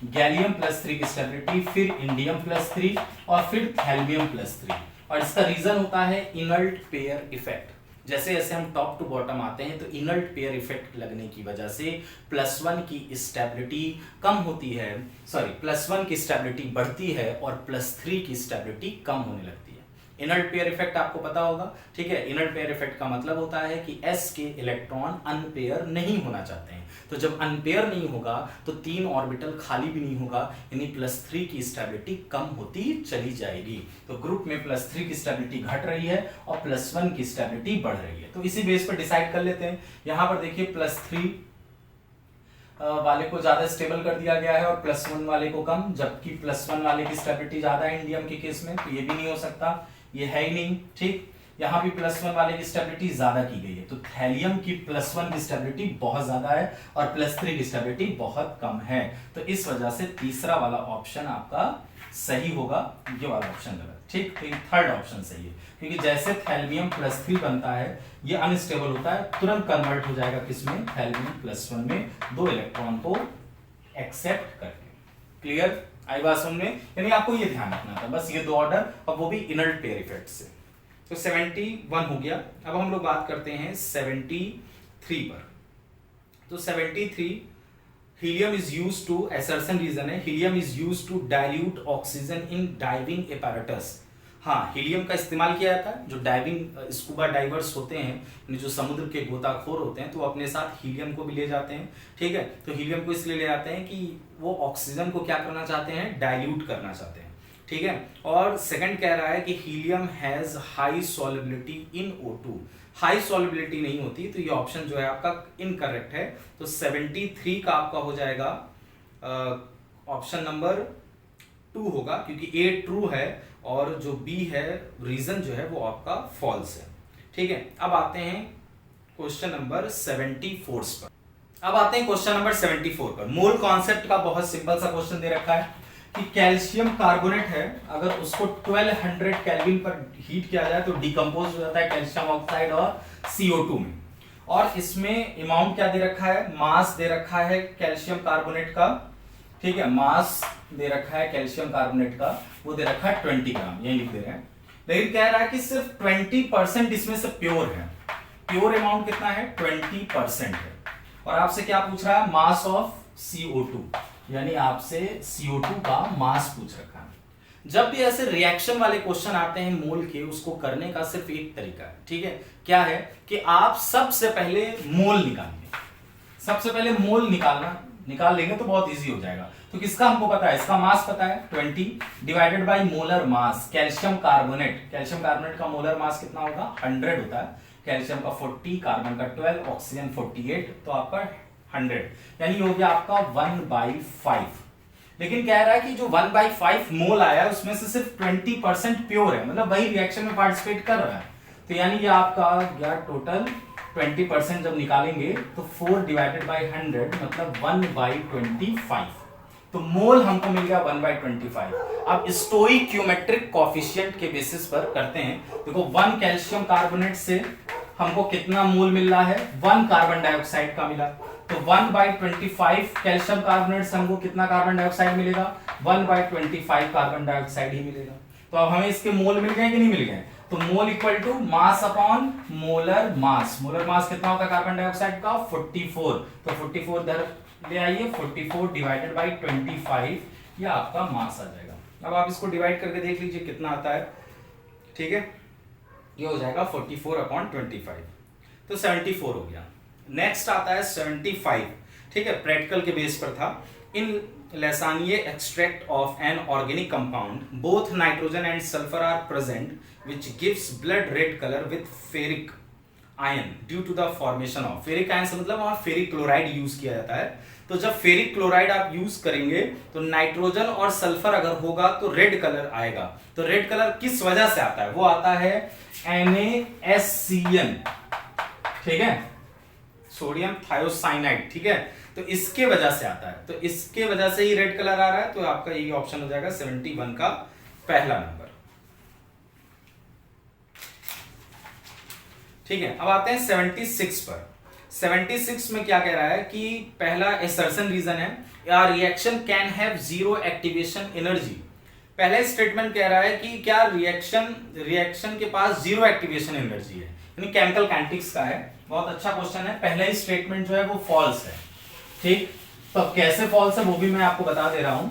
गैलियम +3 की स्टेबिलिटी, फिर इंडियम +3 और फिर थैल्मियम +3। और इसका रीजन होता है इनर्ट पेयर इफेक्ट। जैसे जैसे हम टॉप टू बॉटम आते हैं तो इनर्ट पेयर इफेक्ट लगने की वजह से +1 की स्टेबिलिटी कम होती है, सॉरी +1 की स्टेबिलिटी बढ़ती है और +3 की स्टेबिलिटी कम होने लगती है। इनर्ट पेयर इफेक्ट आपको पता होगा, ठीक है। इनर्ट पेयर इफेक्ट का मतलब होता है कि s के इलेक्ट्रॉन अनपेयर नहीं होना चाहते हैं, तो जब अनपेयर नहीं होगा तो 3 ऑर्बिटल खाली भी नहीं होगा, यानी +3 की स्टेबिलिटी कम होती चली जाएगी। तो ग्रुप में +3 की स्टेबिलिटी घट रही है और +1 की स्टेबिलिटी बढ़ रही है। तो इसी बेस पर डिसाइड कर लेते हैं। यहां पर देखिए +3 वाले को ज्यादा स्टेबल कर दिया गया है और +1 वाले को कम, जबकि +1 वाले की स्टेबिलिटी ज्यादा है इंडियम के केस में, तो ये भी नहीं हो सकता, ये है ही नहीं। ठीक, यहाँ भी +1 वाले की स्टेबिलिटी ज्यादा की गई है, तो थैलियम की +1 की स्टेबिलिटी बहुत ज्यादा है और +3 की स्टेबिलिटी बहुत कम है। तो इस वजह से तीसरा वाला ऑप्शन आपका सही होगा, ये वाला ऑप्शन गलत। ठीक, तो थर्ड ऑप्शन सही है, क्योंकि जैसे थैल्मियम +3 बनता है ये अनस्टेबल होता है, तुरंत कन्वर्ट हो जाएगा किसमें, थैल्मियम +1 में, 2 इलेक्ट्रॉन को एक्सेप्ट करके। क्लियर? आई बात समझ में? यानी आपको ये ध्यान रखना था बस, ये 2 ऑर्डर, और वो भी इनर्ट पेयर इफेक्ट से। तो 71 हो गया। अब हम लोग बात करते हैं 73 पर। तो 73 helium is used to, assertion reason है, helium is used to dilute oxygen in diving apparatus. हाँ, हीलियम का इस्तेमाल किया जाता है, जो डाइविंग स्कूबा डाइवर्स होते हैं, जो समुद्र के गोताखोर होते हैं, तो अपने साथ हीलियम को भी ले जाते हैं। ठीक है, तो हीलियम को इसलिए ले जाते हैं कि वो ऑक्सीजन को क्या करना चाहते हैं, डाइल्यूट करना चाहते हैं। ठीक है, और सेकंड कह रहा है कि helium has high solubility in O2। High solubility नहीं होती, तो ये ऑप्शन जो है आपका इनकरेक्ट है। तो 73 का आपका हो जाएगा ऑप्शन नंबर 2 होगा, क्योंकि A ट्रू है और जो B है रीजन जो है वो आपका फॉल्स है। ठीक है, अब आते हैं क्वेश्चन नंबर 74 पर। अब आते हैं क्वेश्चन नंबर 74 पर। मोल कॉन्सेप्ट का बहुत सिंपल सा क्वेश्चन दे रखा है कि कैल्शियम कार्बोनेट है, अगर उसको 1200 केल्विन पर हीट किया जाए तो डिकम्पोज हो जाता है कैल्शियम ऑक्साइड और CO2 में। और इसमें अमाउंट क्या दे रखा है, मास दे रखा है कैल्शियम कार्बोनेट का। ठीक है, मास दे रखा है कैल्शियम कार्बोनेट का, वो दे रखा है 20 ग्राम, यही लिख दे रहे हैं। लेकिन कह रहा है कि सिर्फ 20% इसमें से प्योर है। प्योर अमाउंट कितना है, 20% है। और आपसे क्या पूछ रहा है, मास ऑफ CO2, यानी आपसे CO2 का मास पूछ रखा है। जब भी ऐसे रिएक्शन वाले क्वेश्चन आते हैं मोल के, उसको करने का सिर्फ एक तरीका है। ठीक है, क्या है कि आप सबसे पहले मोल निकालिए, सबसे पहले मोल निकाल लेंगे तो बहुत इजी हो जाएगा। तो किसका हमको पता है, इसका मास पता है 20 divided by molar mass calcium carbonate. Calcium carbonate का मोलर मास कितना होगा, 100 होता है, कैल्शियम का 40, कार्बन का 12, ऑक्सीजन 48, तो आपका 100, यानी हो गया आपका 1/5। लेकिन कह रहा है कि जो 1/5 मोल आया उसमें से सिर्फ 20% प्योर है, मतलब वही रिएक्शन में पार्टिसिपेट कर रहा है। तो यानी ये आपका गया टोटल 20% जब निकालेंगे तो 4 डिवाइडेड बाई 100 मतलब 1/25। तो मोल हमको मिल गया 1/25। अब स्टोइकियोमेट्रिक कोफिशिएंट के बेसिस पर करते हैं। देखो 1 कैल्शियम कार्बोनेट से हमको कितना मोल मिल रहा है, 1 कार्बन डाइऑक्साइड का मिला। तो 1/25 कैल्शियम कार्बोनेट से हमको कितना कार्बन डाइऑक्साइड मिलेगा, 1/25 कार्बन डाइऑक्साइड ही मिलेगा। तो अब हमें इसके मोल मिल गए कि नहीं मिल गए, तो mole equal to mass upon molar mass. Molar mass कितना होता है कार्बन डाइऑक्साइड का, 44। तो 44 इधर ले आइए, 44 डिवाइडेड बाई 25 ये आपका मास आ जाएगा। अब आप इसको डिवाइड करके देख लीजिए कितना आता है, ठीक है, ये हो जाएगा 44/25, तो 74 हो गया। नेक्स्ट आता है 75, ठीक है, प्रैक्टिकल के बेस पर था। In Lassaigne extract of an organic compound both nitrogen and sulphur are present which gives blood red colour with ferric ion due to the formation of, ferric ion से मतलब वहां फेरिक क्लोराइड यूज किया जाता है। तो जब ferric chloride आप use करेंगे तो नाइट्रोजन और सल्फर अगर होगा तो रेड कलर आएगा। तो रेड कलर किस वजह से आता है, वो आता है NaSCN, ठीक है, सोडियम थायोसाइनाइड, ठीक है, तो इसके वजह से आता है। तो इसके वजह से ही रेड कलर आ रहा है। तो आपका यही ऑप्शन हो जाएगा 71 का पहला नंबर, ठीक है। अब आते हैं 76 पर। 76 में क्या कह रहा है कि पहला एसर्शन रीजन है, या reaction can have zero activation energy. पहला स्टेटमेंट कह रहा है कि क्या रिएक्शन के पास जीरो एक्टिवेशन एनर्जी है, यानी केमिकल काइनेटिक्स का है। बहुत अच्छा क्वेश्चन है। पहला ही स्टेटमेंट जो है वो फॉल्स है, ठीक। तो कैसे फॉल्स है वो भी मैं आपको बता दे रहा हूं।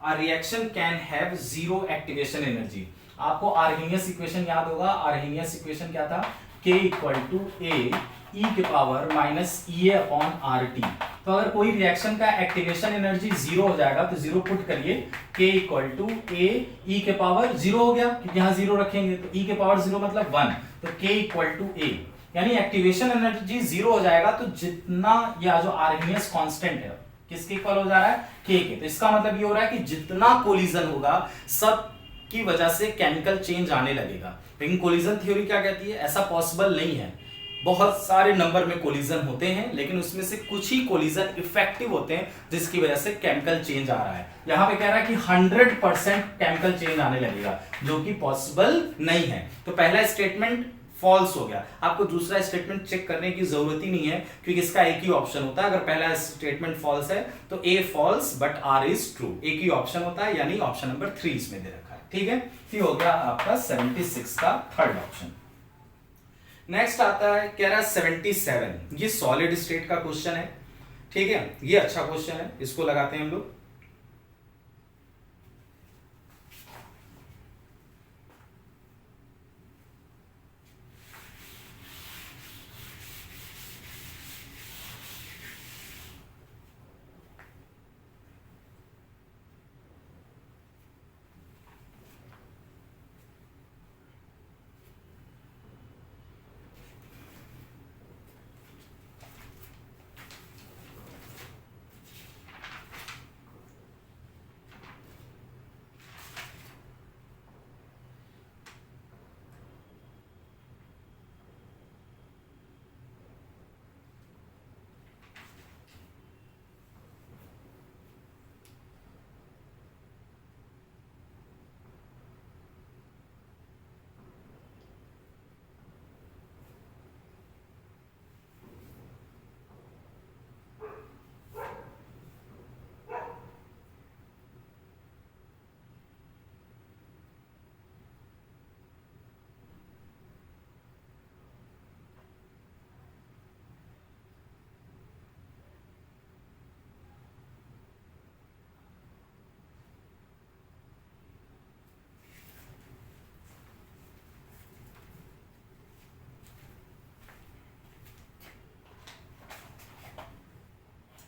A reaction can have zero activation energy। आपको आर्हेनियस इक्वेशन याद होगा। आर्हेनियस इक्वेशन क्या था, K इक्वल टू ए ई के पावर माइनस ई अपॉन आर टी। तो अगर कोई रिएक्शन का एक्टिवेशन एनर्जी जीरो हो जाएगा तो जीरो पुट करिए, K इक्वल टू ए ई के पावर जीरो हो गया, क्योंकि यहाँ जीरो रखेंगे तो ई के पावर जीरो मतलब 1, तो K इक्वल टू ए, यानी एक्टिवेशन एनर्जी जीरो हो जाएगा। तो जितना यह जो आर्हेनियस कांस्टेंट है किसके इक्वल हो जा रहा है, K के। तो इसका मतलब ये हो रहा है कि जितना कोलिजन होगा सब की वजह से केमिकल चेंज आने लगेगा। लेकिन कोलिजन थ्योरी क्या कहती है, ऐसा पॉसिबल नहीं है। बहुत सारे नंबर में कोलिजन होते हैं, लेकिन उसमें से कुछ ही कोलिजन इफेक्टिव होते हैं जिसकी वजह से केमिकल चेंज आ रहा है। यहां पे कह रहा है कि 100% केमिकल चेंज आने लगेगा, जो कि पॉसिबल नहीं है। तो पहला स्टेटमेंट फॉल्स हो गया। आपको दूसरा स्टेटमेंट चेक करने की जरूरत ही नहीं है, क्योंकि इसका एक ही ऑप्शन होता है। अगर पहला स्टेटमेंट फॉल्स है तो A false but R is true, एक ही ऑप्शन होता है, यानी ऑप्शन नंबर 3 इसमें दे रखा है, ठीक है। तो हो गया आपका 76 का थर्ड ऑप्शन। नेक्स्ट आता है, कह रहा है 77, ये सॉलिड स्टेट का क्वेश्चन है, ठीक है, ये अच्छा क्वेश्चन है, इसको लगाते हैं हम लोग।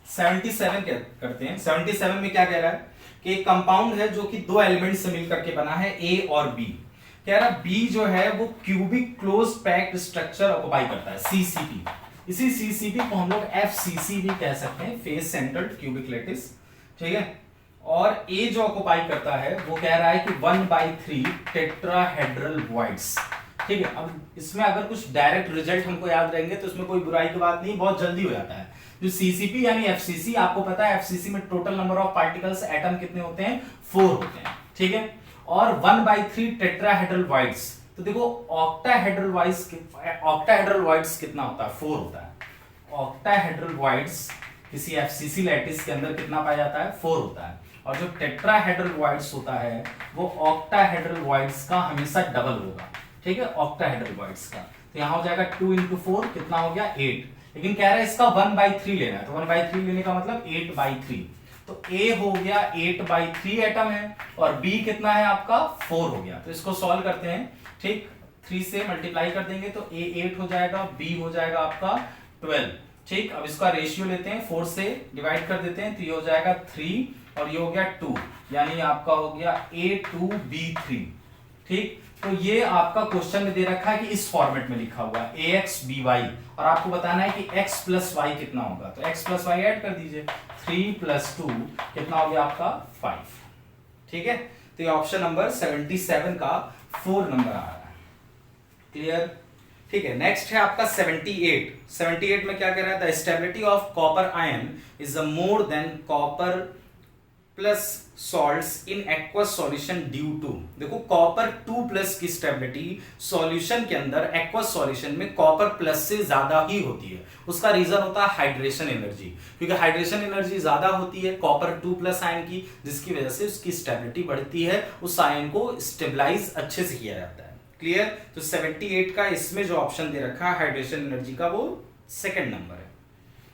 सेवेंटी सेवन करते हैं। 77 में क्या कह रहा है कि एक कंपाउंड है जो कि दो एलिमेंट से मिलकर के बना है, ए और बी। कह रहा बी जो है वो cubic close packed structure occupy करता है, सीसीपी, इसी सीसीबी को हम लोग एफसीसी भी कह सकते हैं, फेस सेंटर्ड क्यूबिक लैटिस, ठीक है। और ए जो ऑक्युपाई करता है वो कह रहा है कि 1/3 टेट्राहेड्रल वॉइड्स, ठीक है। अब इसमें अगर कुछ डायरेक्ट रिजल्ट हमको याद रहेंगे तो इसमें कोई बुराई की बात नहीं, बहुत जल्दी हो जाता है। जो सीसीपी यानी एफसीसी, आपको पता है एफसीसी में total number of particles atom कितने होते हैं, 4 होते हैं, ठीक है। और 1/3 टेट्राहेड्रल वॉइड्स, तो देखो ऑक्टाहेड्रल वॉइड्स कितना होता है, 4 होता है। ऑक्टाहेड्रल वॉइड्स किसी एफसीसी लैटिस के अंदर कितना पाया जाता है, 4 होता है। और जो टेट्राहेड्रल वॉइड्स होता है वो ऑक्टाहेड्रल वॉइड्स का हमेशा डबल होगा, ठीक है, ऑक्टाहेड्रल वॉइड्स का। तो यहां हो जाएगा 2 × 4 कितना हो गया, 8। लेकिन कह रहा है इसका 1/3 लेना है, तो 1/3 लेने का मतलब 8/3। तो A हो गया 8/3 एटम है और B कितना है आपका 4 हो गया। तो इसको सॉल्व करते हैं, ठीक, 3 से मल्टीप्लाई कर देंगे तो A 8 हो जाएगा, B हो जाएगा आपका 12, ठीक। अब इसका रेशियो लेते हैं, 4 से डिवाइड कर देते हैं तो ये हो जाएगा 3 और ये हो गया 2, यानी आपका हो गया A2B3, ठीक। तो ये आपका क्वेश्चन में दे रखा है कि इस फॉर्मेट में लिखा हुआ है AX/BY, और आपको बताना है कि X + Y कितना होगा। तो X + Y ऐड कर दीजिए, 3 + 2 कितना हो गया आपका 5, ठीक है। तो ये ऑप्शन नंबर 77 का 4 नंबर आ रहा है, क्लियर, ठीक है। नेक्स्ट है आपका 78 में क्या कह रहा है, the stability of copper ion is more than copper plus salts in aqueous solution due to, देखो कॉपर 2+ की स्टेबिलिटी सॉल्यूशन के अंदर एक्वस सॉल्यूशन में कॉपर प्लस से ज्यादा ही होती है। उसका रीजन होता है हाइड्रेशन एनर्जी, क्योंकि हाइड्रेशन एनर्जी ज्यादा होती है कॉपर 2+ आयन की, जिसकी वजह से उसकी स्टेबिलिटी बढ़ती है, उस आयन को स्टेबलाइज अच्छे से किया जाता है, क्लियर। तो 78 का इसमें जो ऑप्शन दे रखा है हाइड्रेशन एनर्जी का, वो सेकंड नंबर है।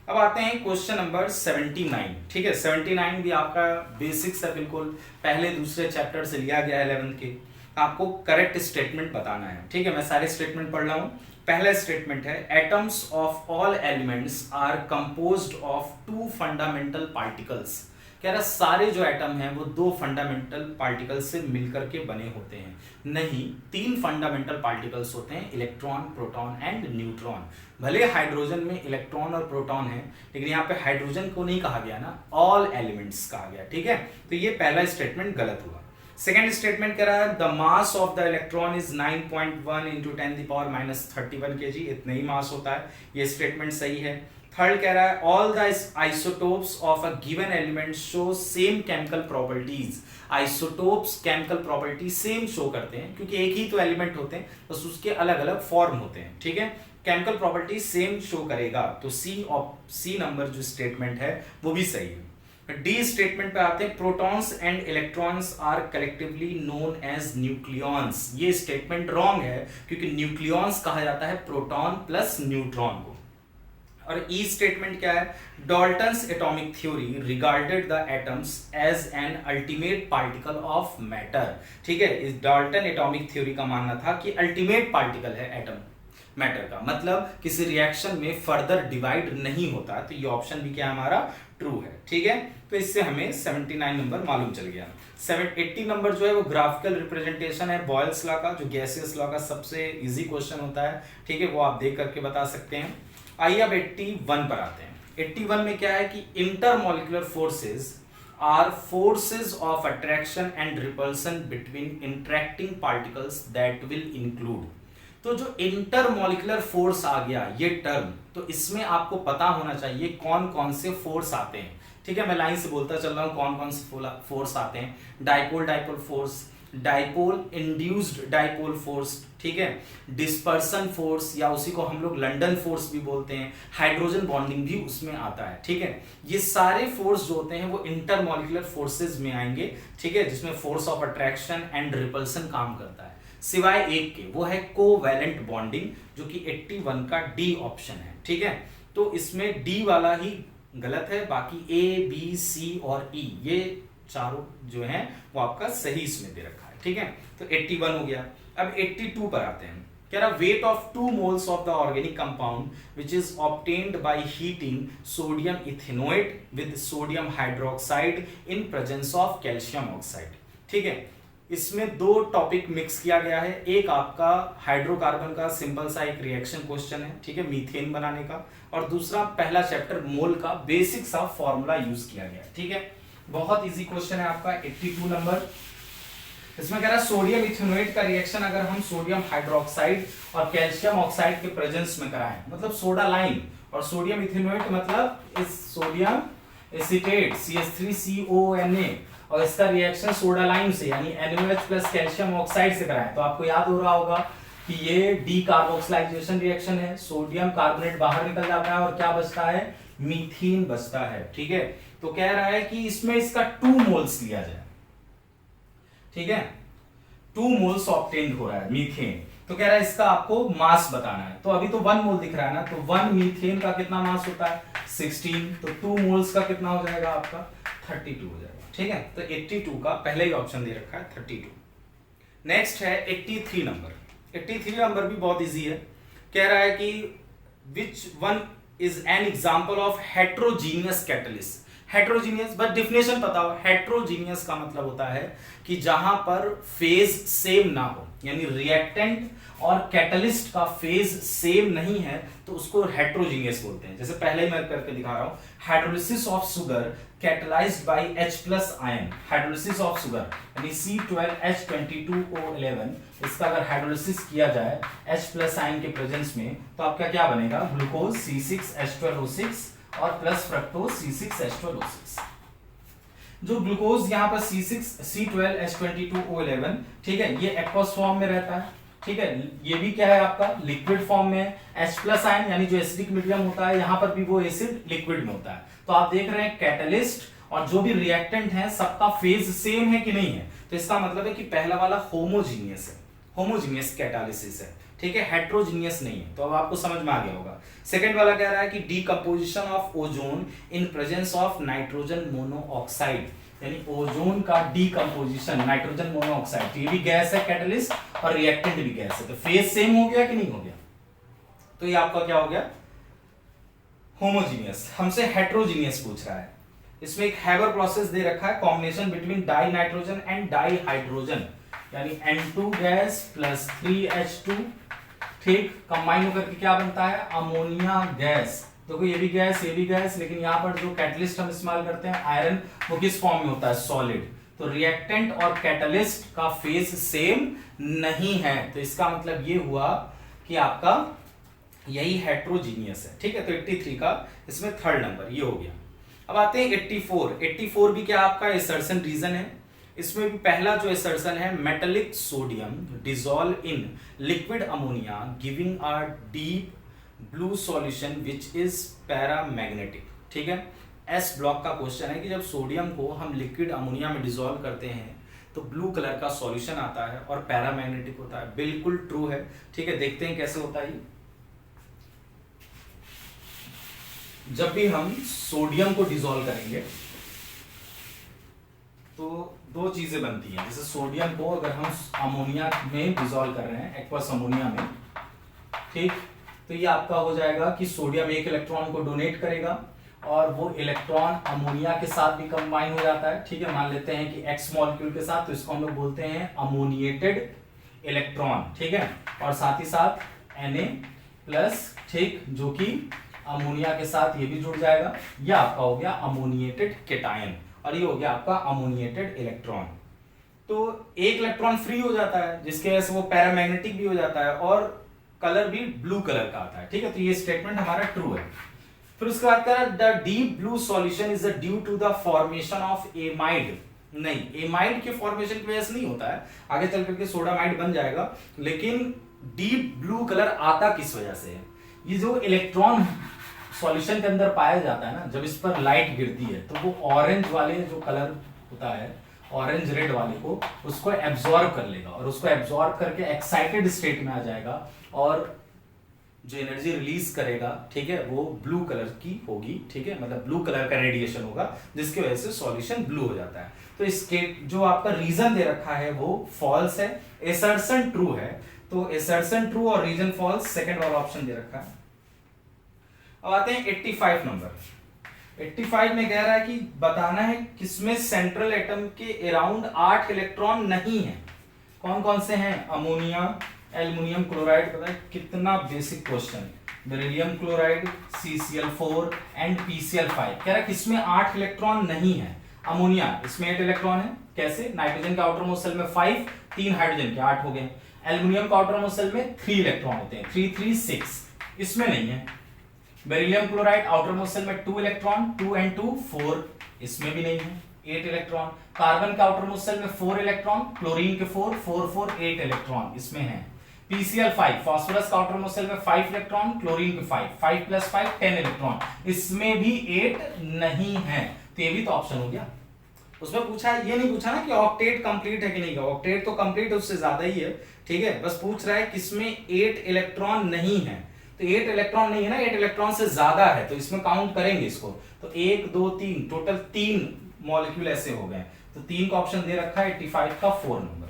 अब आते हैं क्वेश्चन नंबर 79, ठीक है। 79 भी आपका बेसिक्स है, बिल्कुल पहले दूसरे चैप्टर से लिया गया है 11th के। आपको करेक्ट स्टेटमेंट बताना है, ठीक है। मैं सारे स्टेटमेंट पढ़ रहा हूं। पहला स्टेटमेंट है, atoms of all elements are composed of 2 fundamental particles. कह रहा सारे जो एटम हैं वो 2 फंडामेंटल पार्टिकल से मिलकर के बने होते हैं, नहीं 3 फंडामेंटल पार्टिकल्स होते हैं, इलेक्ट्रॉन, प्रोटॉन एंड न्यूट्रॉन। भले हाइड्रोजन में इलेक्ट्रॉन और प्रोटॉन है, लेकिन यहाँ पे हाइड्रोजन को नहीं कहा गया ना, ऑल एलिमेंट्स कहा गया, ठीक है। तो ये पहला स्टेटमेंट गलत हुआ। सेकेंड स्टेटमेंट कह रहा है, the mass of the electron is 9.1 × 10⁻³ kg, इतना ही मास होता है, ये स्टेटमेंट सही है। थर्ड कह रहा है, all the isotopes of a given element show same chemical properties. Isotopes chemical property same show करते हैं, क्योंकि एक ही तो एलिमेंट होते हैं, बस उसके अलग अलग फॉर्म होते हैं, ठीक है। केमिकल प्रॉपर्टी सेम शो करेगा, तो सी नंबर जो स्टेटमेंट है वो भी सही है। डी स्टेटमेंट पे आते हैं, protons and electrons are collectively known as nucleons. ये स्टेटमेंट रॉन्ग है, क्योंकि न्यूक्लियॉन्स कहा जाता है प्रोटॉन प्लस न्यूट्रॉन को। और ई स्टेटमेंट क्या है, Dalton's atomic theory regarded the atoms as an ultimate particle of matter, ठीक है। इस डाल्टन एटॉमिक थ्योरी का मानना था कि अल्टीमेट पार्टिकल है एटम मैटर का, मतलब किसी रिएक्शन में फर्दर डिवाइड नहीं होता, तो ये ऑप्शन भी क्या हमारा ट्रू है, ठीक है। तो इससे हमें 79 नंबर मालूम चल गया। 80 नंबर जो है वो ग्राफिकल रिप्रेजेंटेशन है बॉयल्स लॉ का, जो गैसियस लॉ का सबसे इजी क्वेश्चन होता है, ठीक है, वो आप देख करके बता सकते हैं। आइए अब 81 पर आते हैं। 81 में क्या है कि intermolecular forces are forces of attraction and repulsion between interacting particles that will include. तो जो इंटरमॉलिक्यूलर फोर्स आ गया ये टर्म, तो इसमें आपको पता होना चाहिए कौन कौन से फोर्स आते हैं, ठीक है। मैं लाइन से बोलता चल रहा हूं कौन कौन से फोर्स आते हैं। Dipole dipole force, dipole induced dipole force, ठीक है, डिस्पर्सन फोर्स या उसी को हम लोग लंडन फोर्स भी बोलते हैं, हाइड्रोजन बॉन्डिंग भी उसमें आता है, ठीक है। ये सारे फोर्स जो होते हैं वो इंटरमॉलिक्यूलर फोर्सेस में आएंगे, ठीक है, जिसमें force of attraction and repulsion काम करता है, सिवाय एक के, वो है कोवैलेंट बॉन्डिंग, जो कि 81 का डी ऑप्शन है, ठीक है। तो इसमें डी वाला ही गलत है, बाकी ए बी सी और ई ये चारों जो हैं वो आपका सही इसमें दे रखा है, ठीक है। तो 81 हो गया। अब 82 पर आते हैं। कह रहा weight of 2 moles of the organic compound which is obtained by heating sodium ethanoate with sodium hydroxide in presence of calcium oxide, ठीक है। इसमें दो टॉपिक मिक्स किया गया है। एक आपका हाइड्रोकार्बन का सिंपल सा एक रिएक्शन क्वेश्चन है, ठीक है, मीथेन बनाने का, और दूसरा पहला चैप्टर मोल का बेसिक सा फॉर्मूला यूज किया गया, ठीक है। बहुत इजी क्वेश्चन है आपका 82 नंबर। इसमें कह रहा है सोडियम इथेनोएट का रिएक्शन अगर हम सोडियम हाइड्रोक्साइड और कैल्शियम ऑक्साइड के प्रेजेंस में कराएं, मतलब सोडा लाइम, और सोडियम इथेनोएट मतलब इस सोडियम एसीटेट CH3CONA, और इसका रिएक्शन सोडा लाइम से यानी NaOH प्लस कैल्शियम ऑक्साइड से कराएं, तो आपको याद हो रहा होगा कि ये डी कार्बोक्सिलाइजेशन रिएक्शन है, सोडियम कार्बोनेट बाहर निकल जाता है और क्या बचता है, मीथेन बचता है, ठीक है। तो कह रहा है कि इसमें इसका 2 मोल्स लिया जाए, ठीक है, 2 मोल्स ऑब्टेन्ड हो रहा है मीथेन। तो कह रहा है इसका आपको मास बताना है। तो अभी तो 1 मोल दिख रहा है ना, तो 1 मीथेन का कितना मास होता है 16, तो 2 मोल्स का कितना हो जाएगा आपका 32 हो जाएगा, ठीक है। तो 82 का पहले ही ऑप्शन दे रखा है 32। नेक्स्ट है 83 नंबर। 83 नंबर भी बहुत इजी है। कह रहा है कि which one is an example of heterogeneous catalyst. Heterogeneous, but definition पता हो, हेट्रोजीनियस का मतलब होता है कि जहां पर फेज सेम ना हो, यानी रिएक्टेंट और कैटलिस्ट का फेज सेम नहीं है, तो उसको हेट्रोजीनियस बोलते हैं। जैसे पहले ही मैं करके दिखा रहा हूं, hydrolysis of sugar catalysed by H+ ion, hydrolysis of sugar यानी C12H22O11, इसका अगर हाइड्रोलिसिस किया जाए H+ आयन के प्रेजेंस में, तो आपका क्या बनेगा, ग्लूकोज C6H12O6 और प्लस फ्रक्टोज C6H12O6। जो ग्लूकोज यहाँ पर C12H22O11, ठीक है, ये एक्वस फॉर्म में रहता है, ठीक है। ये भी क्या है आपका लिक्विड फॉर्म में। H+ आयन यानी जो एसिडिक मीडियम होता है, यहाँ पर भी वो एसिड लिक्विड में होता है। तो आप देख रहे हैं कैटलिस्ट और जो भी रिएक्टेंट है सबका फेज सेम है कि नहीं है, तो इसका मतलब है कि पहला वाला होमोजीनियस है, होमोजीनियस कैटालिसिस है, ठीक है, हेट्रोजीनियस नहीं है। तो अब आपको समझ में आ गया होगा। सेकंड वाला कह रहा है कि decomposition of ozone in presence of nitrogen monoxide, यानी ओजोन का डीकंपोजिशन नाइट्रोजन मोनोऑक्साइड, ये भी गैस है कैटलिस्ट और रिएक्टेंट भी गैस है, तो फेज सेम हो गया कि नहीं हो गया, तो ये आपका क्या हो गया, होमोजीनियस। हमसे हेट्रोजीनियस पूछ रहा है। इसमें एक हैबर प्रोसेस दे रखा है, combination between die nitrogen and di hydrogen, यानी N2 गैस प्लस 3H2, ठीक, कंबाइन होकर के क्या बनता है, अमोनिया गैस। देखो ये भी गैस, ये भी गैस, लेकिन यहाँ पर जो कैटलिस्ट हम इस्तेमाल करते हैं आयरन, वो किस फॉर्म में होता है, सॉलिड। तो रिएक्टेंट और कैटलिस्ट का फेज सेम नहीं है, तो इसका मतलब ये हुआ कि आपका यही हेट्रोजीनियस है, ठीक है। तो 83 का इसमें थर्ड नंबर ये हो गया। अब आते हैं 84। 84 भी क्या आपका एसर्शन रीजन है। इसमें भी पहला जो एसर्शन है, metallic sodium dissolve in liquid ammonia giving a deep blue solution which is paramagnetic, ठीक है। एस ब्लॉक का क्वेश्चन है कि जब सोडियम को हम लिक्विड अमोनिया में डिसॉल्व करते हैं तो ब्लू कलर का सॉल्यूशन आता है और पैरामैग्नेटिक होता है। बिल्कुल ट्रू है, ठीक है। देखते हैं कैसे होता है। जब भी हम सोडियम को डिसॉल्व करेंगे तो दो चीजें बनती हैं। जैसे सोडियम को अगर हम अमोनिया में डिसॉल्व कर रहे हैं, एक्वस अमोनिया में, ठीक, तो ये आपका हो जाएगा कि सोडियम एक इलेक्ट्रॉन को डोनेट करेगा और वो इलेक्ट्रॉन अमोनिया के साथ भी कंबाइन हो जाता है, ठीक है। मान लेते हैं कि X मॉलिक्यूल के साथ, तो इसको हम लोग बोलते हैं अमोनिएटेड इलेक्ट्रॉन, ठीक है। और साथ ही साथ Na+, ठीक, जो कि अमोनिया के साथ ये भी जुड़ जाएगा। ये आपका हो गया अमोनिएटेड केटायन और ये हो गया आपका अमोनिएटेड इलेक्ट्रॉन। तो एक इलेक्ट्रॉन फ्री हो जाता है जिसके वजह से वो पैरामैग्नेटिक भी हो जाता है और कलर भी ब्लू कलर का आता है, ठीक है। तो ये स्टेटमेंट हमारा ट्रू है। फिर उसके बाद कह रहा है the deep blue solution is due to the formation of amide. नहीं, एमाइड के फॉर्मेशन की वजह से नहीं होता है, आगे चल करके सोडामाइड बन जाएगा। लेकिन डीप ब्लू कलर आता किस वजह से है, ये जो इलेक्ट्रॉन सॉल्यूशन के अंदर पाया जाता है ना, जब इस पर लाइट गिरती है तो वो ऑरेंज वाले जो कलर होता है, ऑरेंज रेड वाले को, उसको एब्जॉर्ब कर लेगा और उसको एब्जॉर्ब करके एक्साइटेड स्टेट में आ जाएगा और जो एनर्जी रिलीज करेगा, ठीक है, वो ब्लू कलर की होगी, ठीक है, मतलब ब्लू कलर का रेडिएशन होगा जिसकी वजह से सॉल्यूशन ब्लू हो जाता है। तो इसके जो आपका रीजन दे रखा है वो फॉल्स है, एसर्शन ट्रू है। तो एसर्शन ट्रू और रीजन फॉल्स, सेकंड वाला ऑप्शन दे रखा है। अब आते हैं 85 नंबर। 85 में कह रहा है कि बताना है किसमें सेंट्रल एटम के अराउंड 8 इलेक्ट्रॉन नहीं है। कौन कौन से हैं? अमोनिया, एल्युमिनियम क्लोराइड, पता है कितना basic question, beryllium chloride, CCl4 and PCl5। कह रहा है किसमें 8 इलेक्ट्रॉन नहीं है। अमोनिया, इसमें 8 इलेक्ट्रॉन है। कैसे? नाइट्रोजन के आउटर मोस्ट शेल में 5, 3 हाइड्रोजन के 8 हो गए। एल्युमिनियम का आउटर मोस्ट शेल में 3 इलेक्ट्रॉन होते हैं, 3 3 6, इसमें नहीं है। Beryllium chloride outermost shell में 2 इलेक्ट्रॉन, 2 and 2 4, इसमें भी नहीं है, 8 इलेक्ट्रॉन। कार्बन का आउटर मोस्ट शेल में 4 इलेक्ट्रॉन, क्लोरीन के 4 4 4 8 इलेक्ट्रॉन इसमें है। PCl5 फास्फोरस का आउटर मोस्ट शेल में 5 इलेक्ट्रॉन, क्लोरीन के 5 5 + 5 10 इलेक्ट्रॉन, इसमें भी 8 नहीं है। तो ये भी तो ऑप्शन हो गया। उसमें पूछा है, ये नहीं पूछा ना कि ऑक्टेट कंप्लीट है कि नहीं का, ऑक्टेट तो कंप्लीट है, उससे ज्यादा ही है, ठीक है। बस पूछ रहा है किसमें 8 इलेक्ट्रॉन नहीं है। तो 8 इलेक्ट्रॉन नहीं है ना, 8 इलेक्ट्रॉन से ज्यादा है, तो इसमें काउंट करेंगे इसको। तो 1 2 3 टोटल 3 मॉलिक्यूल ऐसे हो गए। तो 3 का ऑप्शन दे रखा है 85 का 4 नंबर,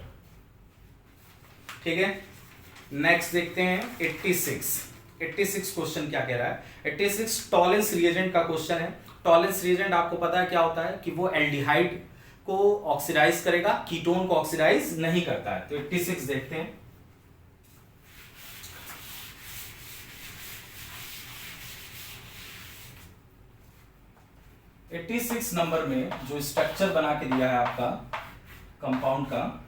ठीक है। नेक्स्ट देखते हैं 86 क्वेश्चन क्या कह रहा है। 86 टॉलेंस रिएजेंट का क्वेश्चन है। टॉलेंस रिएजेंट आपको पता है क्या होता है कि वो एल्डिहाइड को ऑक्सीडाइज करेगा, कीटोन को ऑक्सीडाइज नहीं करता है। तो 86 देखते हैं। नंबर में जो स्ट्रक्चर बना के दिया है आपका कंपाउंड का,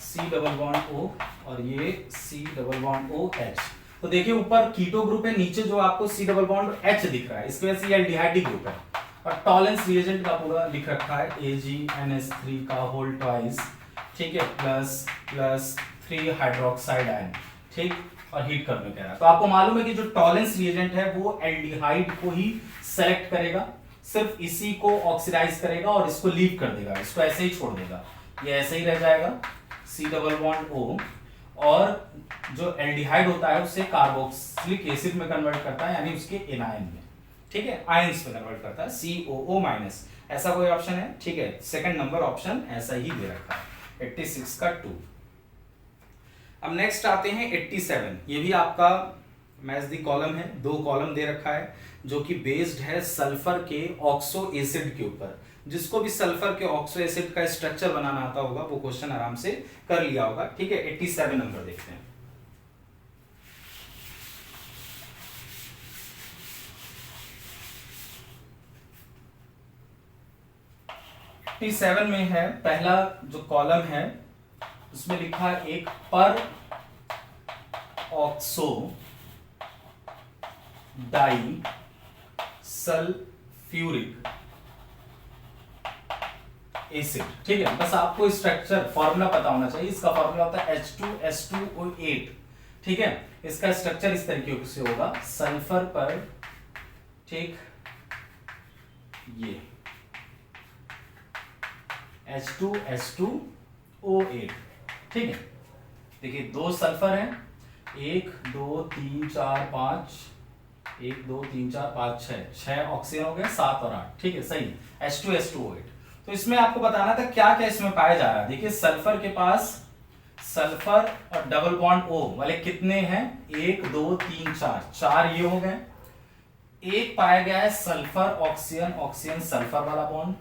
C++O और ये C++OH। तो देखिए ऊपर कीटो ग्रुप है, नीचे जो आपको C++H दिख रहा है, इसकी वजह से ये एल्डिहाइड ग्रुप है। और टॉलेंस रिएजेंट का पूरा लिख रखा है AgNH3 का होल ट्वाइस, ठीक है, प्लस 3 हाइड्रोक्साइड आयन, ठीक, और हीट करने कह रहा है। तो आपको मालूम है कि जो टॉलेंस रिएजेंट है वो एल्डिहाइड को ही सेलेक्ट करेगा, सिर्फ इसी को ऑक्सीडाइज करेगा और इसको लीव कर देगा, इसको ऐसे ही छोड़ देगा, ये ऐसे ही रह जाएगा C++O। और जो एल्डिहाइड होता है उसे कार्बोक्सिलिक एसिड में कन्वर्ट करता है, यानी उसके एनायन में, ठीक है, आयंस में कन्वर्ट करता है, COO-। ऐसा कोई ऑप्शन है, ठीक है। सेकंड नंबर ऑप्शन ऐसा ही दे रखा है 86 का 2। अब नेक्स्ट आते हैं 87। ये भी आपका मैच दी कॉलम है, 2 कॉलम दे रखा है, जो कि बेस्ड है सल्फर के ऑक्सो एसिड के ऊपर। जिसको भी सल्फर के ऑक्सो एसिड का स्ट्रक्चर बनाना आता होगा वो क्वेश्चन आराम से कर लिया होगा, ठीक है। 87 नंबर देखते हैं। 87 में है, पहला जो कॉलम है उसमें लिखा है एक पर ऑक्सो डाई सल्फ्यूरिक एसिड, ठीक है। बस आपको स्ट्रक्चर फॉर्मूला पता होना चाहिए। इसका फॉर्मूला होता है H2SO8, ठीक है। इसका स्ट्रक्चर इस तरीके से होगा, सल्फर पर, ठीक, ये H2SO8, ठीक है। देखिए 2 सल्फर हैं, 1 2 3 4 5, 1 2 3 4 5 6 ऑक्सीजन हो गए, 7 और 8, ठीक है, सही, H2SO8। तो इसमें आपको बताना था क्या क्या इसमें पाया जा रहा है। देखिए सल्फर के पास सल्फर और डबल बॉन्ड O वाले कितने हैं, 1 2 3 4 ये हो गए। एक पाया गया है सल्फर ऑक्सीजन ऑक्सीजन सल्फर वाला बॉन्ड,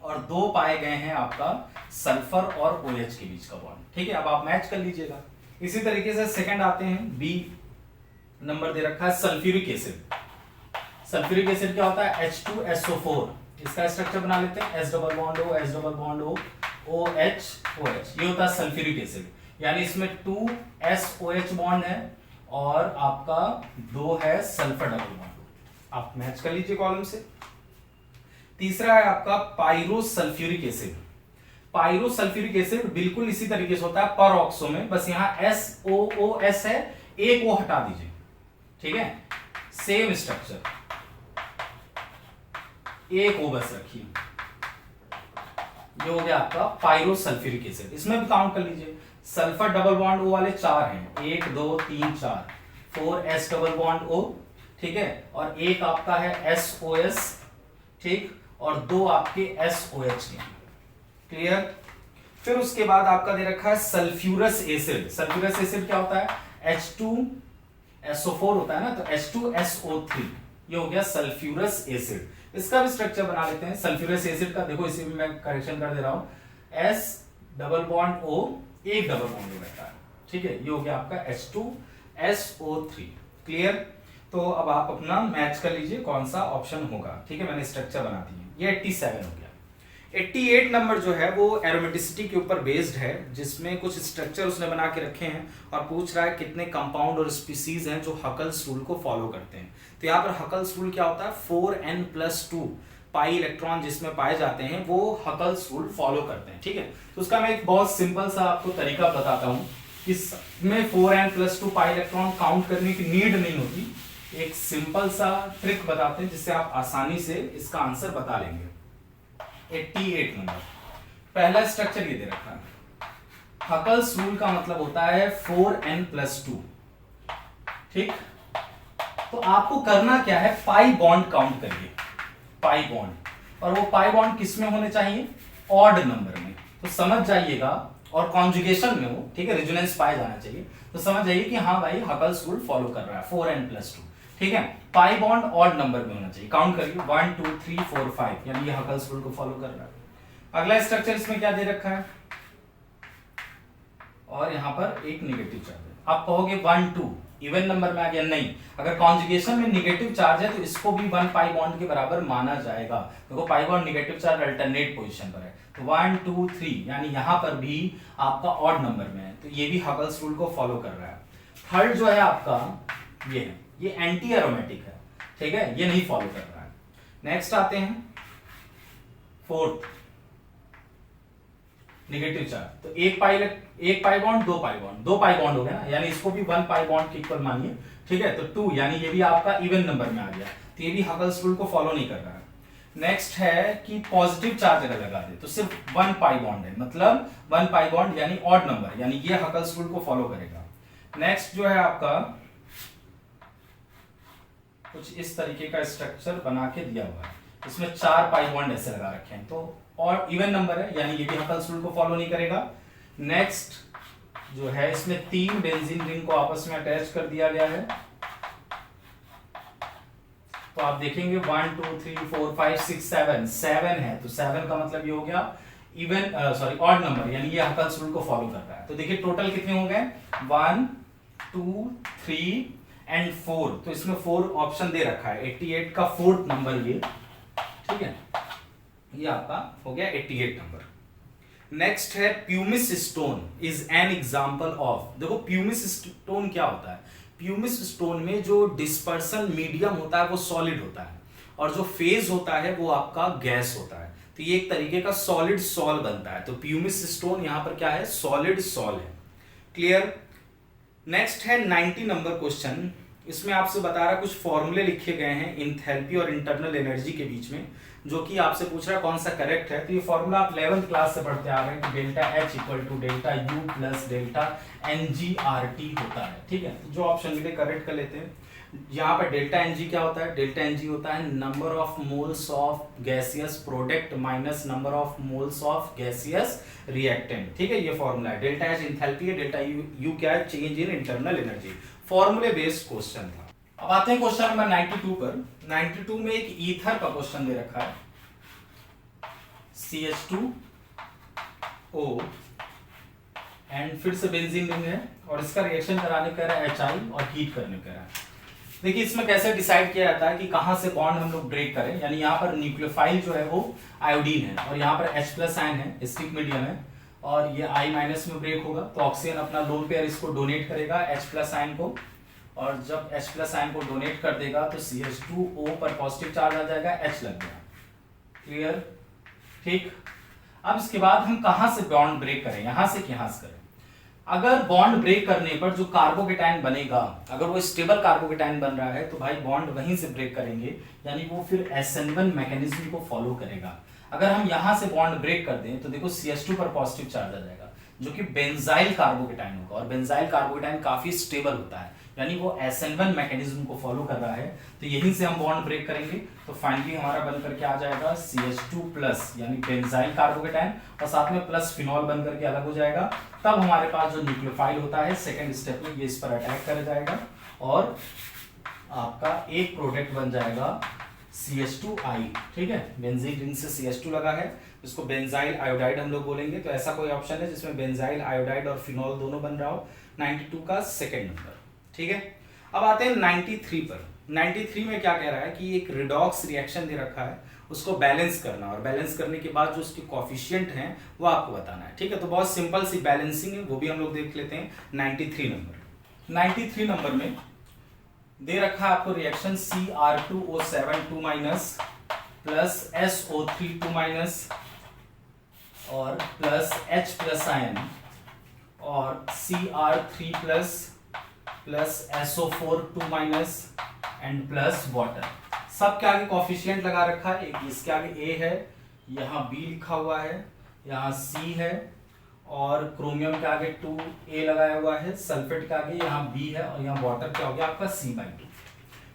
और 2 पाए गए हैं आपका सल्फर और OH के बीच का बॉन्ड, ठीक है। अब आप मैच कर लीजिएगा। इसी तरीके से सेकंड आते हैं, B नंबर दे रखा है सल्फ्यूरिक एसिड। सल्फ्यूरिक एसिड क्या होता है, H2SO4। इसका स्ट्रक्चर बना लेते हैं, S++O S++O OH, ये होता है सल्फ्यूरिक एसिड। यानी इसमें 2 SOH बॉन्ड है और आपका 2 है सल्फर डबल बॉन्ड। आप मैच कर लीजिए कॉलम से। तीसरा है आपका पायरोसल्फ्यूरिक एसिड। पायरोसल्फ्यूरिक एसिड बिल्कुल इसी तरीके से होता है पर ऑक्सो में, बस यहां SOOS है, एक वो हटा दीजिए, ठीक है। सेम स्ट्रक्चर, एक ओ बस रखिए, ये हो गया आपका पायरोसल्फ्यूरिक एसिड। इसमें भी काउंट कर लीजिए, सल्फर डबल बॉन्ड O वाले 4 हैं, 1 2 3 4, 4 S डबल बॉन्ड O, ठीक है, और एक आपका है SOS, ठीक, और 2 आपके SOH के, क्लियर। फिर उसके बाद आपका दे रखा है सल्फ्यूरस एसिड। सल्फ्यूरस एसिड क्या होता है, H2SO4 होता है ना, तो H2SO3, ये हो गया सल्फ्यूरस एसिड। इसका भी स्ट्रक्चर बना लेते हैं। सल्फ्यूरस एसिड का देखो, इसी में मैं करेक्शन कर दे रहा हूं, S डबल बॉन्ड O, एक डबल बॉन्ड हो रहता है, ठीक है। ये हो गया आपका H2SO3। क्लियर। तो अब आप अपना मैच कर लीजिए कौन सा ऑप्शन होगा, ठीक है। मैंने स्ट्रक्चर बना दिए। ये 87 हो गया। 88 नंबर जो है वो एरोमेटिसिटी के ऊपर बेस्ड है, जिसमें कुछ स्ट्रक्चर उसने बना के रखे हैं और पूछ रहा है कितने कंपाउंड और स्पीसीज हैं जो हकल्स रूल को फॉलो करते हैं। तो यहाँ पर हकल्स रूल क्या होता है, 4n+2 पाई इलेक्ट्रॉन जिसमें पाए जाते हैं वो हकल्स रूल फॉलो करते हैं, ठीक है। तो उसका मैं एक बहुत सिंपल सा आपको तरीका बताता हूँ। इसमें 4n+2 पाई इलेक्ट्रॉन काउंट करने की नीड नहीं होती। एक सिंपल सा ट्रिक बताते हैं जिससे आप आसानी से इसका आंसर बता लेंगे। 88 नंबर, पहला स्ट्रक्चर ये दे रखा है। हकल्स रूल का मतलब होता है 4n+2, ठीक। तो आपको करना क्या है, पाई बॉन्ड काउंट करिए, पाई बॉन्ड। और वो पाई बॉन्ड किस में होने चाहिए, ऑड नंबर में। तो समझ जाइएगा, और कॉन्जुगेशन में हो, ठीक है, रेजोनेंस पाए जाना चाहिए। तो समझ जाइए कि हाँ भाई हकल्स रूल फॉलो कर रहा है, 4n+2, ठीक है। पाई बॉन्ड ऑड नंबर में होना चाहिए। काउंट करिए 1 2 3 4 5, यानी ये हकल्स रूल को फॉलो कर रहा है। अगला स्ट्रक्चर इसमें क्या दे रखा है, और यहां पर एक नेगेटिव चार्ज है। आप कहोगे 1 2 इवन नंबर में आ गया, नहीं। अगर कॉन्जुगेशन में नेगेटिव चार्ज है तो इसको भी 1 पाई बॉन्ड के बराबर माना जाएगा। देखो pi bond negative charge alternate position पर है, तो 1 2 3 यानी यहां पर भी आपका ऑड नंबर में है, तो ये भी हकल्स रूल को फॉलो कर रहा है। थर्ड जो है आपका ये है, ये एंटी एरोमेटिक है, ठीक है, ये नहीं फॉलो कर रहा है। नेक्स्ट आते हैं फोर्थ, नेगेटिव चार्ज। तो एक पाई बॉन्ड, दो पाई बॉन्ड हो गया ना, यानी इसको भी 1 पाई बॉन्ड के इक्वल मानिए, ठीक है। तो 2 यानी ये भी आपका इवन नंबर में आ गया, तो ये भी हकल्स रूल को फॉलो नहीं कर रहा है। नेक्स्ट है कि पॉजिटिव चार्ज अगर लगा दे तो सिर्फ 1 पाई बॉन्ड है, मतलब 1 पाई बॉन्ड यानी ऑड नंबर, यानी ये हकल्स रूल को फॉलो करेगा। नेक्स्ट जो है आपका कुछ इस तरीके का स्ट्रक्चर बना के दिया हुआ है, इसमें 4 पाई बॉन्ड ऐसे लगा रखे हैं, तो और इवन नंबर है, यानी ये भी हकल्स रूल को फॉलो नहीं करेगा। नेक्स्ट जो है इसमें 3 बेंजीन रिंग को आपस में अटैच कर दिया गया है, तो आप देखेंगे 1 2 3 4 5 6 7 है, तो 7 का मतलब ये हो गया इवन ऑड नंबर, यानी ये हकल्स रूल को फॉलो कर रहा है। तो देखिए टोटल कितने हो गए, 1 2 3 एंड 4, तो इसमें 4 ऑप्शन दे रखा है। 88 का फोर्थ नंबर ये, ठीक है, ये आपका हो गया 88 नंबर। नेक्स्ट है pumice stone is an example of. देखो प्यूमिस स्टोन क्या होता है, प्यूमिस स्टोन में जो डिस्पर्सन मीडियम होता है वो सॉलिड होता है, और जो फेज होता है वो आपका गैस होता है, तो ये एक तरीके का सॉलिड सॉल बनता है। तो प्यूमिस स्टोन यहां पर क्या है, सॉलिड सॉल है। क्लियर। नेक्स्ट है 90 नंबर क्वेश्चन। इसमें आपसे बता रहा कुछ फॉर्मूले लिखे गए हैं इंथैल्पी और इंटरनल एनर्जी के बीच में, जो कि आपसे पूछ रहा है कौन सा करेक्ट है। तो ये फॉर्मूला आप 11th क्लास से पढ़ते आ रहे हैं कि delta H equal to delta U plus delta NGRT होता है, ठीक है। तो जो ऑप्शन मिले करेक्ट कर लेते हैं। यहाँ पर डेल्टा NG क्या होता है, डेल्टा NG होता है number of moles of gaseous product minus number of moles of gaseous reactant, ठीक है, ये फॉर्मूला है। डेल्टा H इंथैल्पी है, डेल्टा U क्या है, चेंज इन इंटरनल एनर्जी। फॉर्मूले बेस्ड क्वेश्चन था। अब आते हैं क्वेश्चन नंबर 92 पर। 92 में एक ईथर का क्वेश्चन दे रखा है, CH2O एंड फिर से बेंजीन रिंग है, और इसका रिएक्शन कराने कह रहा है HI और हीट करने कह रहा है। देखिए इसमें कैसे डिसाइड किया जाता है कि कहां से बॉन्ड हम लोग ब्रेक करें, यानी यहाँ पर न्यूक्लियोफाइल जो है वो आयोडीन है, और यहाँ पर H+ आयन है, स्टिक मीडियम है, और ये I- में ब्रेक होगा, तो ऑक्सीजन अपना लोन पेयर इसको डोनेट करेगा H+ आयन को, और जब H+ आयन को डोनेट कर देगा तो CH2O पर पॉजिटिव चार्ज आ जाएगा, H लग गया। क्लियर, ठीक। अब इसके बाद हम कहां से बॉन्ड ब्रेक करें, यहां से कि यहां से करें। अगर बॉन्ड ब्रेक करने पर जो कार्बोकेटाइन बनेगा, अगर वो स्टेबल कार्बोकेटाइन बन रहा है तो भाई बॉन्ड वहीं से ब्रेक करेंगे, यानी वो फिर SN1 मैकेनिज्म को फॉलो करेगा। अगर हम यहां से बॉन्ड ब्रेक कर दें तो देखो CH2 पर पॉजिटिव चार्ज आ जाएगा, जो कि बेंजाइल कार्बोकेटाइन होगा, और बेंजाइल कार्बोकेटाइन काफी स्टेबल होता है, यानी वो SN1 मैकेनिज्म को फॉलो कर रहा है, तो यहीं से हम बॉन्ड ब्रेक करेंगे। तो फाइनली हमारा बन करके आ जाएगा CH2+ यानी बेंजाइल कार्बोकेटाइन, और साथ में प्लस फिनॉल बन करके अलग हो जाएगा। तब हमारे पास जो न्यूक्लियोफाइल होता है सेकेंड स्टेप में ये इस पर अटैक कर जाएगा और आपका एक प्रोडक्ट बन जाएगा CH2I, ठीक है। बेंजीन रिंग से CH2 लगा है, इसको बेंजाइल आयोडाइड हम लोग बोलेंगे। तो ऐसा कोई ऑप्शन है जिसमें बेंजाइल आयोडाइड और फिनॉल दोनों बन रहा हो। 92 का सेकेंड नंबर, ठीक है। अब आते हैं 93 पर। 93 में क्या कह रहा है कि एक रिडॉक्स रिएक्शन दे रखा है, उसको बैलेंस करना, और बैलेंस करने के बाद जो उसकी कॉफिशिएंट हैं वो आपको बताना है, ठीक है। तो बहुत सिंपल सी बैलेंसिंग है, वो भी हम लोग देख लेते हैं 93 नंबर। 93 नंबर में दे रखा है आपको reaction Cr2O7 2 minus plus SO3 2 minus और प्लस H प्लस आयन और Cr3 plus plus SO4 2 minus and plus water. सबके आगे कॉफिशिएंट लगा रखा है। एक इसके आगे A है, यहाँ B लिखा हुआ है, यहाँ C है, और क्रोमियम के आगे 2A लगाया हुआ है, सल्फेट के आगे यहाँ B है, और यहाँ वाटर क्या हो गया आपका C/2,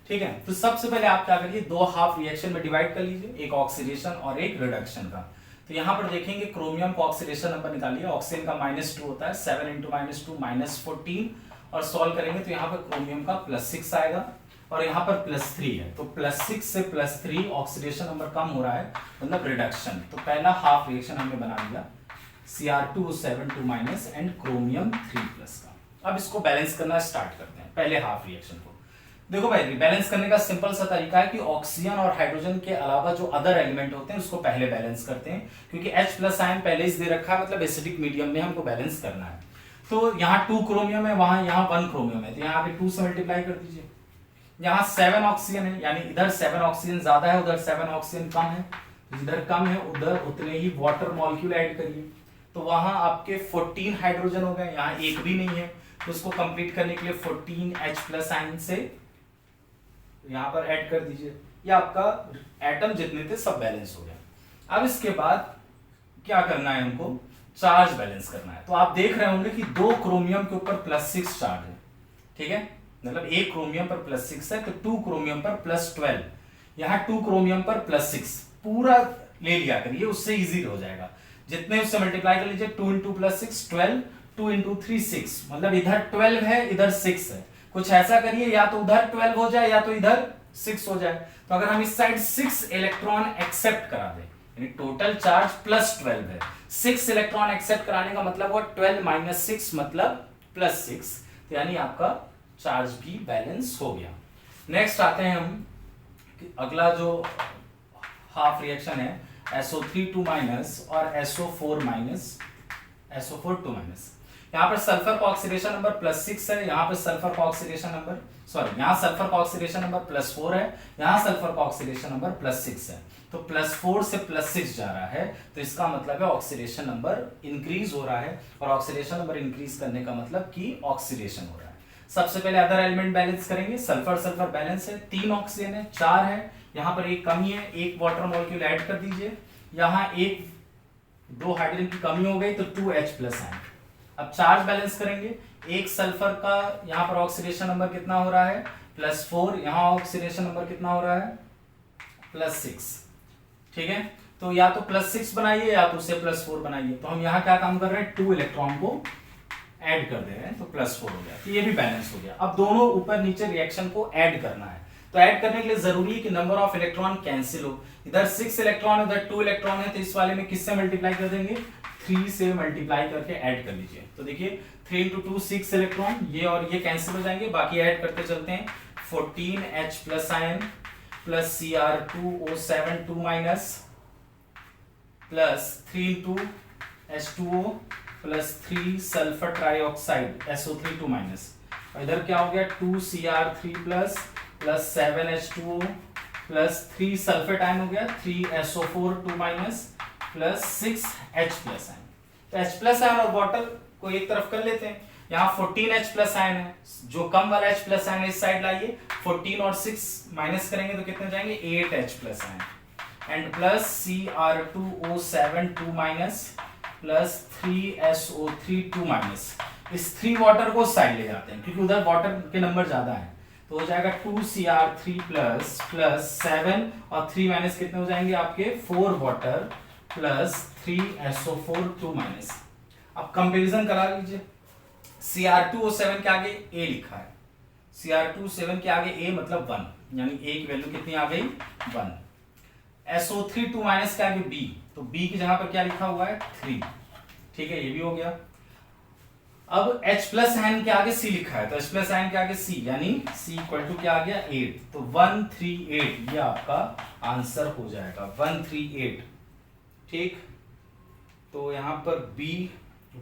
ठीक है। तो सबसे पहले आप क्या करिए, दो हाफ रिएक्शन में डिवाइड कर लीजिए, एक ऑक्सीडेशन और एक रिडक्शन का। तो यहाँ पर देखेंगे क्रोमियम का ऑक्सीडेशन नंबर निकालिए, ऑक्सीजन का -2 होता है, 7 × -2 -14, और सॉल्व करेंगे तो यहाँ पर क्रोमियम का +6 आएगा और यहाँ पर +3 है। तो +6 से +3 ऑक्सीडेशन नंबर कम हो रहा है, मतलब रिडक्शन। तो पहला हाफ रिएक्शन हमने बना लिया Cr2O7 2 माइनस एंड क्रोमियम 3+ का। अब इसको बैलेंस करना स्टार्ट करते हैं, पहले हाफ रिएक्शन को। देखो भाई, बैलेंस करने का सिंपल सा तरीका है कि ऑक्सीजन और हाइड्रोजन के अलावा जो अदर एलिमेंट होते हैं उसको पहले बैलेंस करते हैं, क्योंकि H+ आयन पहले ही दे रखा है, मतलब एसिडिक मीडियम में हमको बैलेंस करना है। तो यहाँ 2 क्रोमियम है, वहां यहाँ 1 क्रोमियम है, तो यहाँ पे 2 से मल्टीप्लाई कर दीजिए। यहाँ 7 ऑक्सीजन है, यानी इधर 7 ऑक्सीजन ज्यादा है, उधर 7 ऑक्सीजन कम है, जिधर कम है उधर उतने ही वाटर मॉलिक्यूल ऐड करिए। तो वहां आपके 14 हाइड्रोजन हो गए, यहाँ एक भी नहीं है, तो उसको कंप्लीट करने के लिए 14 H+ आयन से यहां पर ऐड कर दीजिए। ये आपका एटम जितने थे सब बैलेंस हो गया। अब इसके बाद क्या करना है, हमको चार्ज बैलेंस करना है। तो आप देख रहे होंगे कि 2 क्रोमियम के ऊपर +6 चार्ज है, ठीक है, मतलब एक क्रोमियम पर +6 है, तो 2 क्रोमियम पर +12, यहाँ 2 क्रोमियम पर +6 पूरा ले लिया करिए, उससे इजी हो जाएगा। जितने उससे मल्टीप्लाई कर लीजिए, 2 × +6 12, 2 × 3 6, मतलब इधर 12 है इधर 6 है। कुछ ऐसा करिए, या तो उधर 12 हो जाए या तो इधर 6 हो जाए। तो अगर हम इस साइड 6 इलेक्ट्रॉन एक्सेप्ट करा दें, यानी टोटल चार्ज +12 है, 6 इलेक्ट्रॉन एक्सेप्ट कराने का मतलब हुआ 12 - 6 मतलब +6, तो यानी आपका चार्ज भी बैलेंस हो गया। नेक्स्ट आते हैं हम, अगला जो हाफ रिएक्शन है SO3 2 माइनस और SO4 2 माइनस। यहाँ पर सल्फर का ऑक्सीडेशन नंबर +6 है, यहाँ पर सल्फर का ऑक्सीडेशन नंबर यहाँ सल्फर का ऑक्सीडेशन नंबर +4 है, यहाँ सल्फर का ऑक्सीडेशन नंबर +6 है। तो +4 से +6 जा रहा है, तो इसका मतलब है ऑक्सीडेशन नंबर इंक्रीज हो रहा है, और ऑक्सीडेशन नंबर इंक्रीज करने का मतलब कि ऑक्सीडेशन हो रहा है। सबसे पहले अदर एलिमेंट बैलेंस करेंगे। सल्फर सल्फर बैलेंस है, 3 ऑक्सीजन है, 4 है, यहाँ पर एक कमी है, एक वाटर मॉलिक्यूल ऐड कर दीजिए, यहाँ 2 हाइड्रोजन की कमी हो गई, तो 2H+ आएंगे। अब चार्ज बैलेंस करेंगे। एक सल्फर का यहाँ पर ऑक्सीडेशन नंबर कितना हो रहा है, +4, यहाँ ऑक्सीडेशन नंबर कितना हो रहा है, +6, ठीक है। तो या तो +6 बनाइए या तो उसे +4 बनाइए। तो हम यहाँ क्या काम कर रहे हैं, 2 इलेक्ट्रॉन को ऐड कर दे रहे हैं, तो +4 हो गया, तो ये भी बैलेंस हो गया। अब दोनों ऊपर नीचे रिएक्शन को ऐड करना है, तो ऐड करने के लिए जरूरी है कि नंबर ऑफ इलेक्ट्रॉन कैंसिल हो। इधर 6 इलेक्ट्रॉन है, उधर 2 इलेक्ट्रॉन है, तो इस वाले में किससे मल्टीप्लाई कर देंगे, 3 से मल्टीप्लाई करके ऐड कर लीजिए। तो देखिए 3 × 2 6 इलेक्ट्रॉन, ये और ये कैंसिल हो जाएंगे, बाकी ऐड करते चलते हैं। 14H+ ion plus Cr2O7 2 minus plus 3 × H2O plus 3 sulphur trioxide SO3 2 minus, इधर क्या हो गया 2 Cr3 plus 7 H2O plus 3 sulphate ion हो गया 3 SO4 2 minus plus 6 H+ ion. तो H+ आयन और वाटर को एक तरफ कर लेते हैं। यहाँ 14 H+ आयन है, जो कम वाला H+ आयन इस साइड लाइए, 14 और 6 माइनस करेंगे तो कितने जाएंगे, 8 H+ ion, and plus Cr2O7 2 minus plus 3 SO3 2 minus. इस 3 वाटर को साइड ले जाते हैं क्योंकि उधर वाटर के नंबर ज्यादा है, तो हो जाएगा 2 Cr3 प्लस 7 और 3 माइनस कितने हो जाएंगे आपके 4 वाटर प्लस 3 SO4 2 माइनस। अब कंपैरिजन करा लीजिए, Cr2O7 के आगे A लिखा है, Cr2 7 के आगे A मतलब 1, यानी A की वैल्यू कितनी आ गई 1। SO3 2 माइनस के आगे B, तो B की जगह पर क्या लिखा हुआ है 3, ठीक है, ये भी हो गया। अब H प्लस आयन के आगे C लिखा है, तो H प्लस आयन के आगे C, यानी C इक्वल टू क्या आ गया 8, तो 138 ये आपका आंसर हो जाएगा 138, ठीक। तो यहां पर B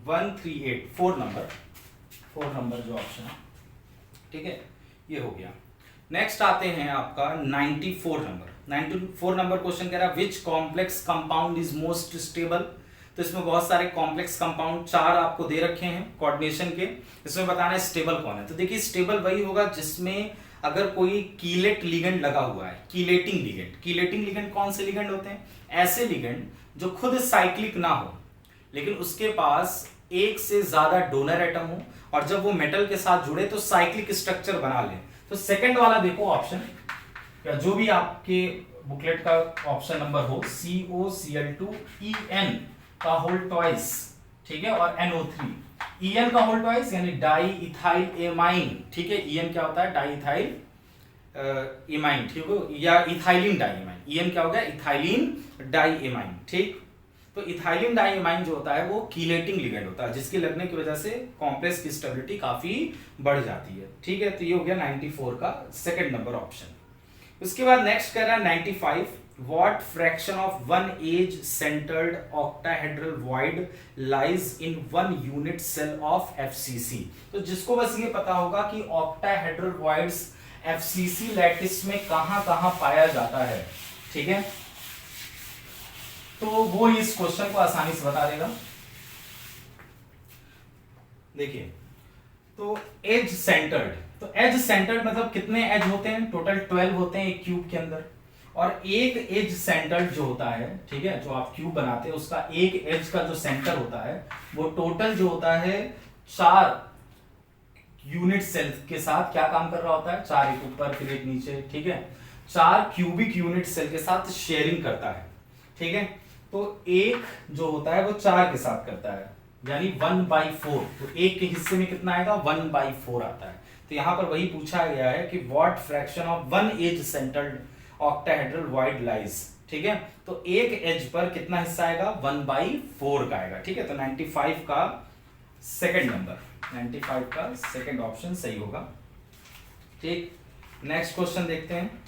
138 4 नंबर जो ऑप्शन है, ठीक है, ये हो गया। नेक्स्ट आते हैं आपका 94 नंबर क्वेश्चन कह रहा है which complex compound is most stable. तो इसमें बहुत सारे कॉम्प्लेक्स कंपाउंड 4 आपको दे रखे हैं कोऑर्डिनेशन के, इसमें बताना है स्टेबल कौन है। तो देखिए स्टेबल वही होगा जिसमें अगर कोई कीलेट लिगेंड लगा हुआ है, कीलेटिंग लिगेंड कौन से लिगेंड होते हैं, ऐसे लिगेंड जो खुद साइक्लिक ना हो लेकिन उसके पास एक से ज्यादा डोनर एटम हो, और जब वो मेटल के साथ जुड़े तो साइक्लिक स्ट्रक्चर बना ले। तो सेकंड वाला देखो ऑप्शन, या जो भी आपके बुकलेट का ऑप्शन नंबर हो, COCl2En का होल ट्वाइस, ठीक है, और NO3 En का होल ट्वाइस यानी डाई इथाइल एमाइन, ठीक है, En क्या होता है डाई इथाइल एमाइन, ठीक है, या इथाइलिन डाइएमाइन, En क्या हो गया इथाइलिन डाइएमाइन, ठीक। तो इथाइलिन डाइएमाइन जो होता है वो कीलेटिंग लिगेंड होता है, जिसके लगने की वजह से कॉम्प्लेक्स की स्टेबिलिटी काफी बढ़ जाती है, ठीक है। तो ये हो गया 94 का सेकंड नंबर ऑप्शन। उसके बाद नेक्स्ट कर रहा है 95, what fraction of one edge centred octahedral void lies in one unit cell of FCC। तो जिसको बस ये पता होगा कि ऑक्टाहेड्रल वॉइड्स FCC लैटिस में कहां पाया जाता है, ठीक है, तो वो इस क्वेश्चन को आसानी से बता देगा। देखिए तो एज सेंटर्ड, तो एज सेंटर्ड मतलब कितने एज होते हैं, टोटल 12 होते हैं एक क्यूब के अंदर, और एक एज सेंटर्ड जो होता है, ठीक है, जो आप क्यूब बनाते हैं उसका एक एज का जो सेंटर होता है वो टोटल जो होता है 4 यूनिट सेल के साथ क्या काम कर रहा होता है, 4 एक ऊपर फिर एक नीचे, ठीक है, 4 क्यूबिक यूनिट सेल के साथ शेयरिंग करता है, ठीक है। तो एक जो होता है वो 4 के साथ करता है, यानी 1/4, तो एक के हिस्से में कितना आएगा 1/4 आता है। तो यहां पर वही पूछा गया है कि what fraction of one edge centred octahedral void lies, ठीक है, तो एक एज पर कितना हिस्सा आएगा 1/4 का आएगा, ठीक है। तो 95 का सेकंड नंबर, 95 का सेकंड ऑप्शन सही होगा, ठीक। नेक्स्ट क्वेश्चन देखते हैं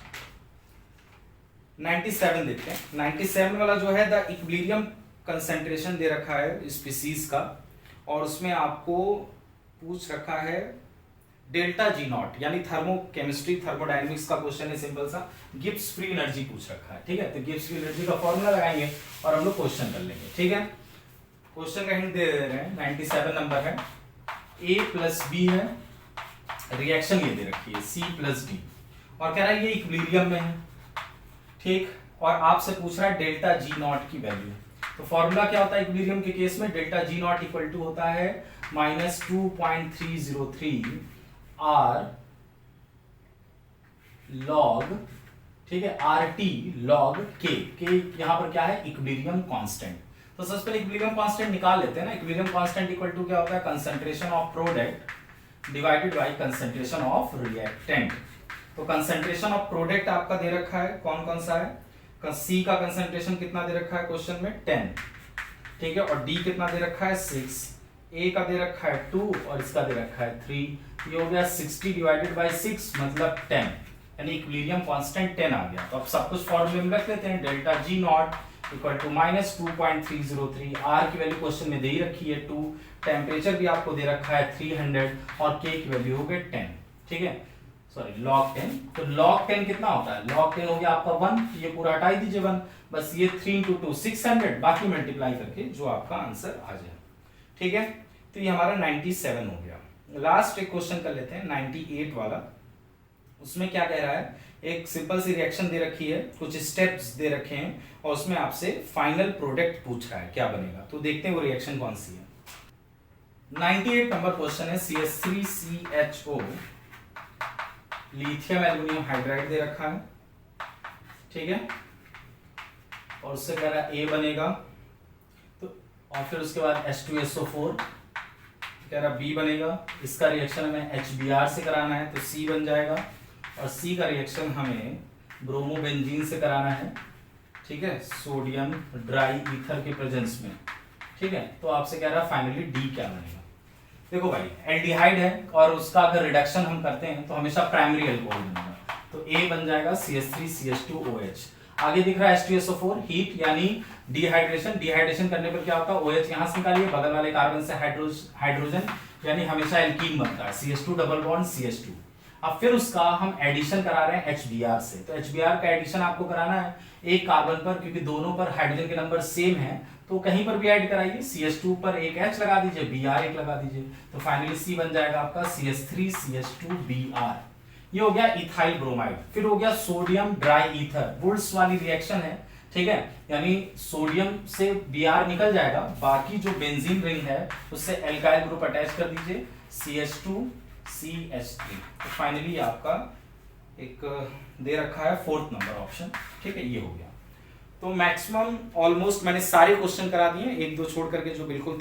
97 देखते हैं। 97 वाला जो है द इक्विलिब्रियम कंसंट्रेशन दे रखा है स्पीसीज का, और उसमें आपको पूछ रखा है डेल्टा G नॉट, यानी थर्मोकेमिस्ट्री थर्मोडायनेमिक्स का क्वेश्चन है, सिंपल सा गिब्स फ्री एनर्जी पूछ रखा है, ठीक है। तो गिब्स फ्री एनर्जी का फॉर्मूला लगाएंगे और हम लोग क्वेश्चन कर लेंगे, ठीक है। क्वेश्चन का हिंट दे रहे हैं, 97 नंबर है, A प्लस B है, रिएक्शन ये दे रखी है C प्लस D, और कह रहा है ये इक्विलिब्रियम में है, ठीक, और आपसे पूछ रहा है डेल्टा G नॉट की वैल्यू। तो फॉर्मूला क्या होता है इक्विलिब्रियम के केस में, delta G naught equal to होता है -2.303 R log, ठीक है, RT log K, यहां पर क्या है इक्विलिब्रियम कांस्टेंट। तो सबसे पहले इक्विलिब्रियम कांस्टेंट निकाल लेते हैं ना। इक्विलिब्रियम कांस्टेंट इक्वल टू क्या होता है concentration of product divided by concentration of reactant. तो कंसंट्रेशन ऑफ प्रोडक्ट आपका दे रखा है, कौन कौन सा है, C का कंसंट्रेशन कितना दे रखा है क्वेश्चन में 10, ठीक है, और D कितना दे रखा है 6, A का दे रखा है 2 और इसका दे रखा है 3, ये हो गया 60 डिवाइडेड बाय 6 मतलब 10, यानी इक्विलिब्रियम कांस्टेंट 10 आ गया। तो अब सब कुछ फॉर्मूले में रख लेते हैं, delta G naught equal to -2.303, R की वैल्यू क्वेश्चन में दे ही रखी है 2, टेम्परेचर भी आपको दे रखा है 300 और K की वैल्यू हो गई 10, ठीक है, सॉरी log 10। तो log 10 कितना होता है, log 10 हो गया आपका 1, ये पूरा हटा ही दीजिए 1, बस ये 3 × 2 600, बाकी मल्टीप्लाई करके जो आपका आंसर आ जाए, ठीक है। तो ये हमारा 97 हो गया। लास्ट एक क्वेश्चन कर लेते हैं 98 वाला। उसमें क्या कह रहा है, एक सिंपल सी रिएक्शन दे रखी है, कुछ स्टेप्स दे रखे हैं और उसमें आपसे फाइनल प्रोडक्ट पूछ रहा है क्या बनेगा। तो देखते हैं वो रिएक्शन कौन सी है। 98 नंबर क्वेश्चन है CH3CHO लिथियम एल्युमिनियम हाइड्राइड दे रखा है, ठीक है, और उससे कह रहा है A बनेगा, तो और फिर उसके बाद H2SO4 कह रहा बी बनेगा, इसका रिएक्शन हमें HBr से कराना है तो C बन जाएगा, और C का रिएक्शन हमें ब्रोमोबेंजीन से कराना है, ठीक है, सोडियम ड्राई ईथर के प्रेजेंस में, ठीक है। तो आपसे कह रहा है फाइनली डी क्या बनेगा। देखो भाई एल्डिहाइड है और उसका अगर रिडक्शन हम करते हैं तो हमेशा प्राइमरी अल्कोहल बनेगा, तो A बन जाएगा CH3CH2OH। आगे दिख रहा है H2SO4 हीट यानी डिहाइड्रेशन, डिहाइड्रेशन करने पर क्या होता है, OH यहां से निकालिए, बगल वाले कार्बन से हाइड्रोजन यानी हमेशा एल्कीन बनता है, CH2 डबल बॉन्ड CH2। अब फिर उसका हम एडिशन करा रहे हैं HBr से, तो HBr का एडिशन आपको कराना है एक कार्बन पर, क्योंकि दोनों पर हाइड्रोजन के नंबर सेम है, तो कहीं पर भी ऐड कराइए, CH2 पर एक H लगा दीजिए, Br एक लगा दीजिए, तो फाइनली C बन जाएगा आपका CH3CH2Br। ये हो गया इथाइल ब्रोमाइड। फिर हो गया सोडियम ड्राई ईथर, वुड्स वाली रिएक्शन है, ठीक है, यानी सोडियम से Br निकल जाएगा, बाकी जो बेंजीन रिंग है उससे एल्काइल ग्रुप अटैच कर दीजिए CH2CH3। तो फाइनली आपका एक दे रखा है 4th नंबर ऑप्शन, ठीक है, ये हो गया। तो मैक्सिमम ऑलमोस्ट मैंने सारे क्वेश्चन करा दिए, एक दो छोड़ करके जो बिल्कुल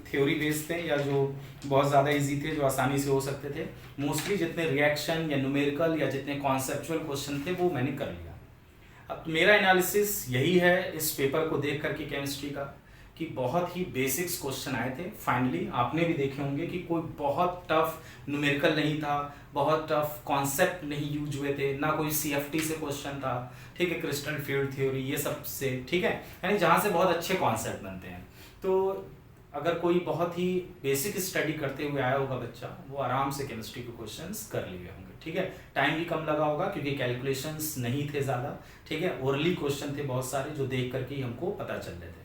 थ्योरी बेस्ड थे या जो बहुत ज़्यादा इजी थे, जो आसानी से हो सकते थे। मोस्टली जितने रिएक्शन या न्यूमेरिकल या जितने कॉन्सेप्चुअल क्वेश्चन थे वो मैंने कर लिया। अब मेरा एनालिसिस यही है इस पेपर को देख करके केमिस्ट्री का, कि बहुत ही बेसिक्स क्वेश्चन आए थे। फाइनली आपने भी देखे होंगे कि कोई बहुत टफ न्यूमेरिकल नहीं था, बहुत टफ कॉन्सेप्ट नहीं यूज हुए थे, ना कोई CFT से क्वेश्चन था, ठीक है, क्रिस्टल फील्ड थ्योरी ये सब से, ठीक है, यानी जहाँ से बहुत अच्छे कॉन्सेप्ट बनते हैं। तो अगर कोई बहुत ही बेसिक स्टडी करते हुए आया होगा बच्चा, वो आराम से केमिस्ट्री के क्वेश्चंस कर लिए होंगे, ठीक है। टाइम भी कम लगा होगा क्योंकि कैलकुलेशंस नहीं थे ज़्यादा, ठीक है, ओरली क्वेश्चन थे बहुत सारे जो देख करके ही हमको पता चल रहे थे।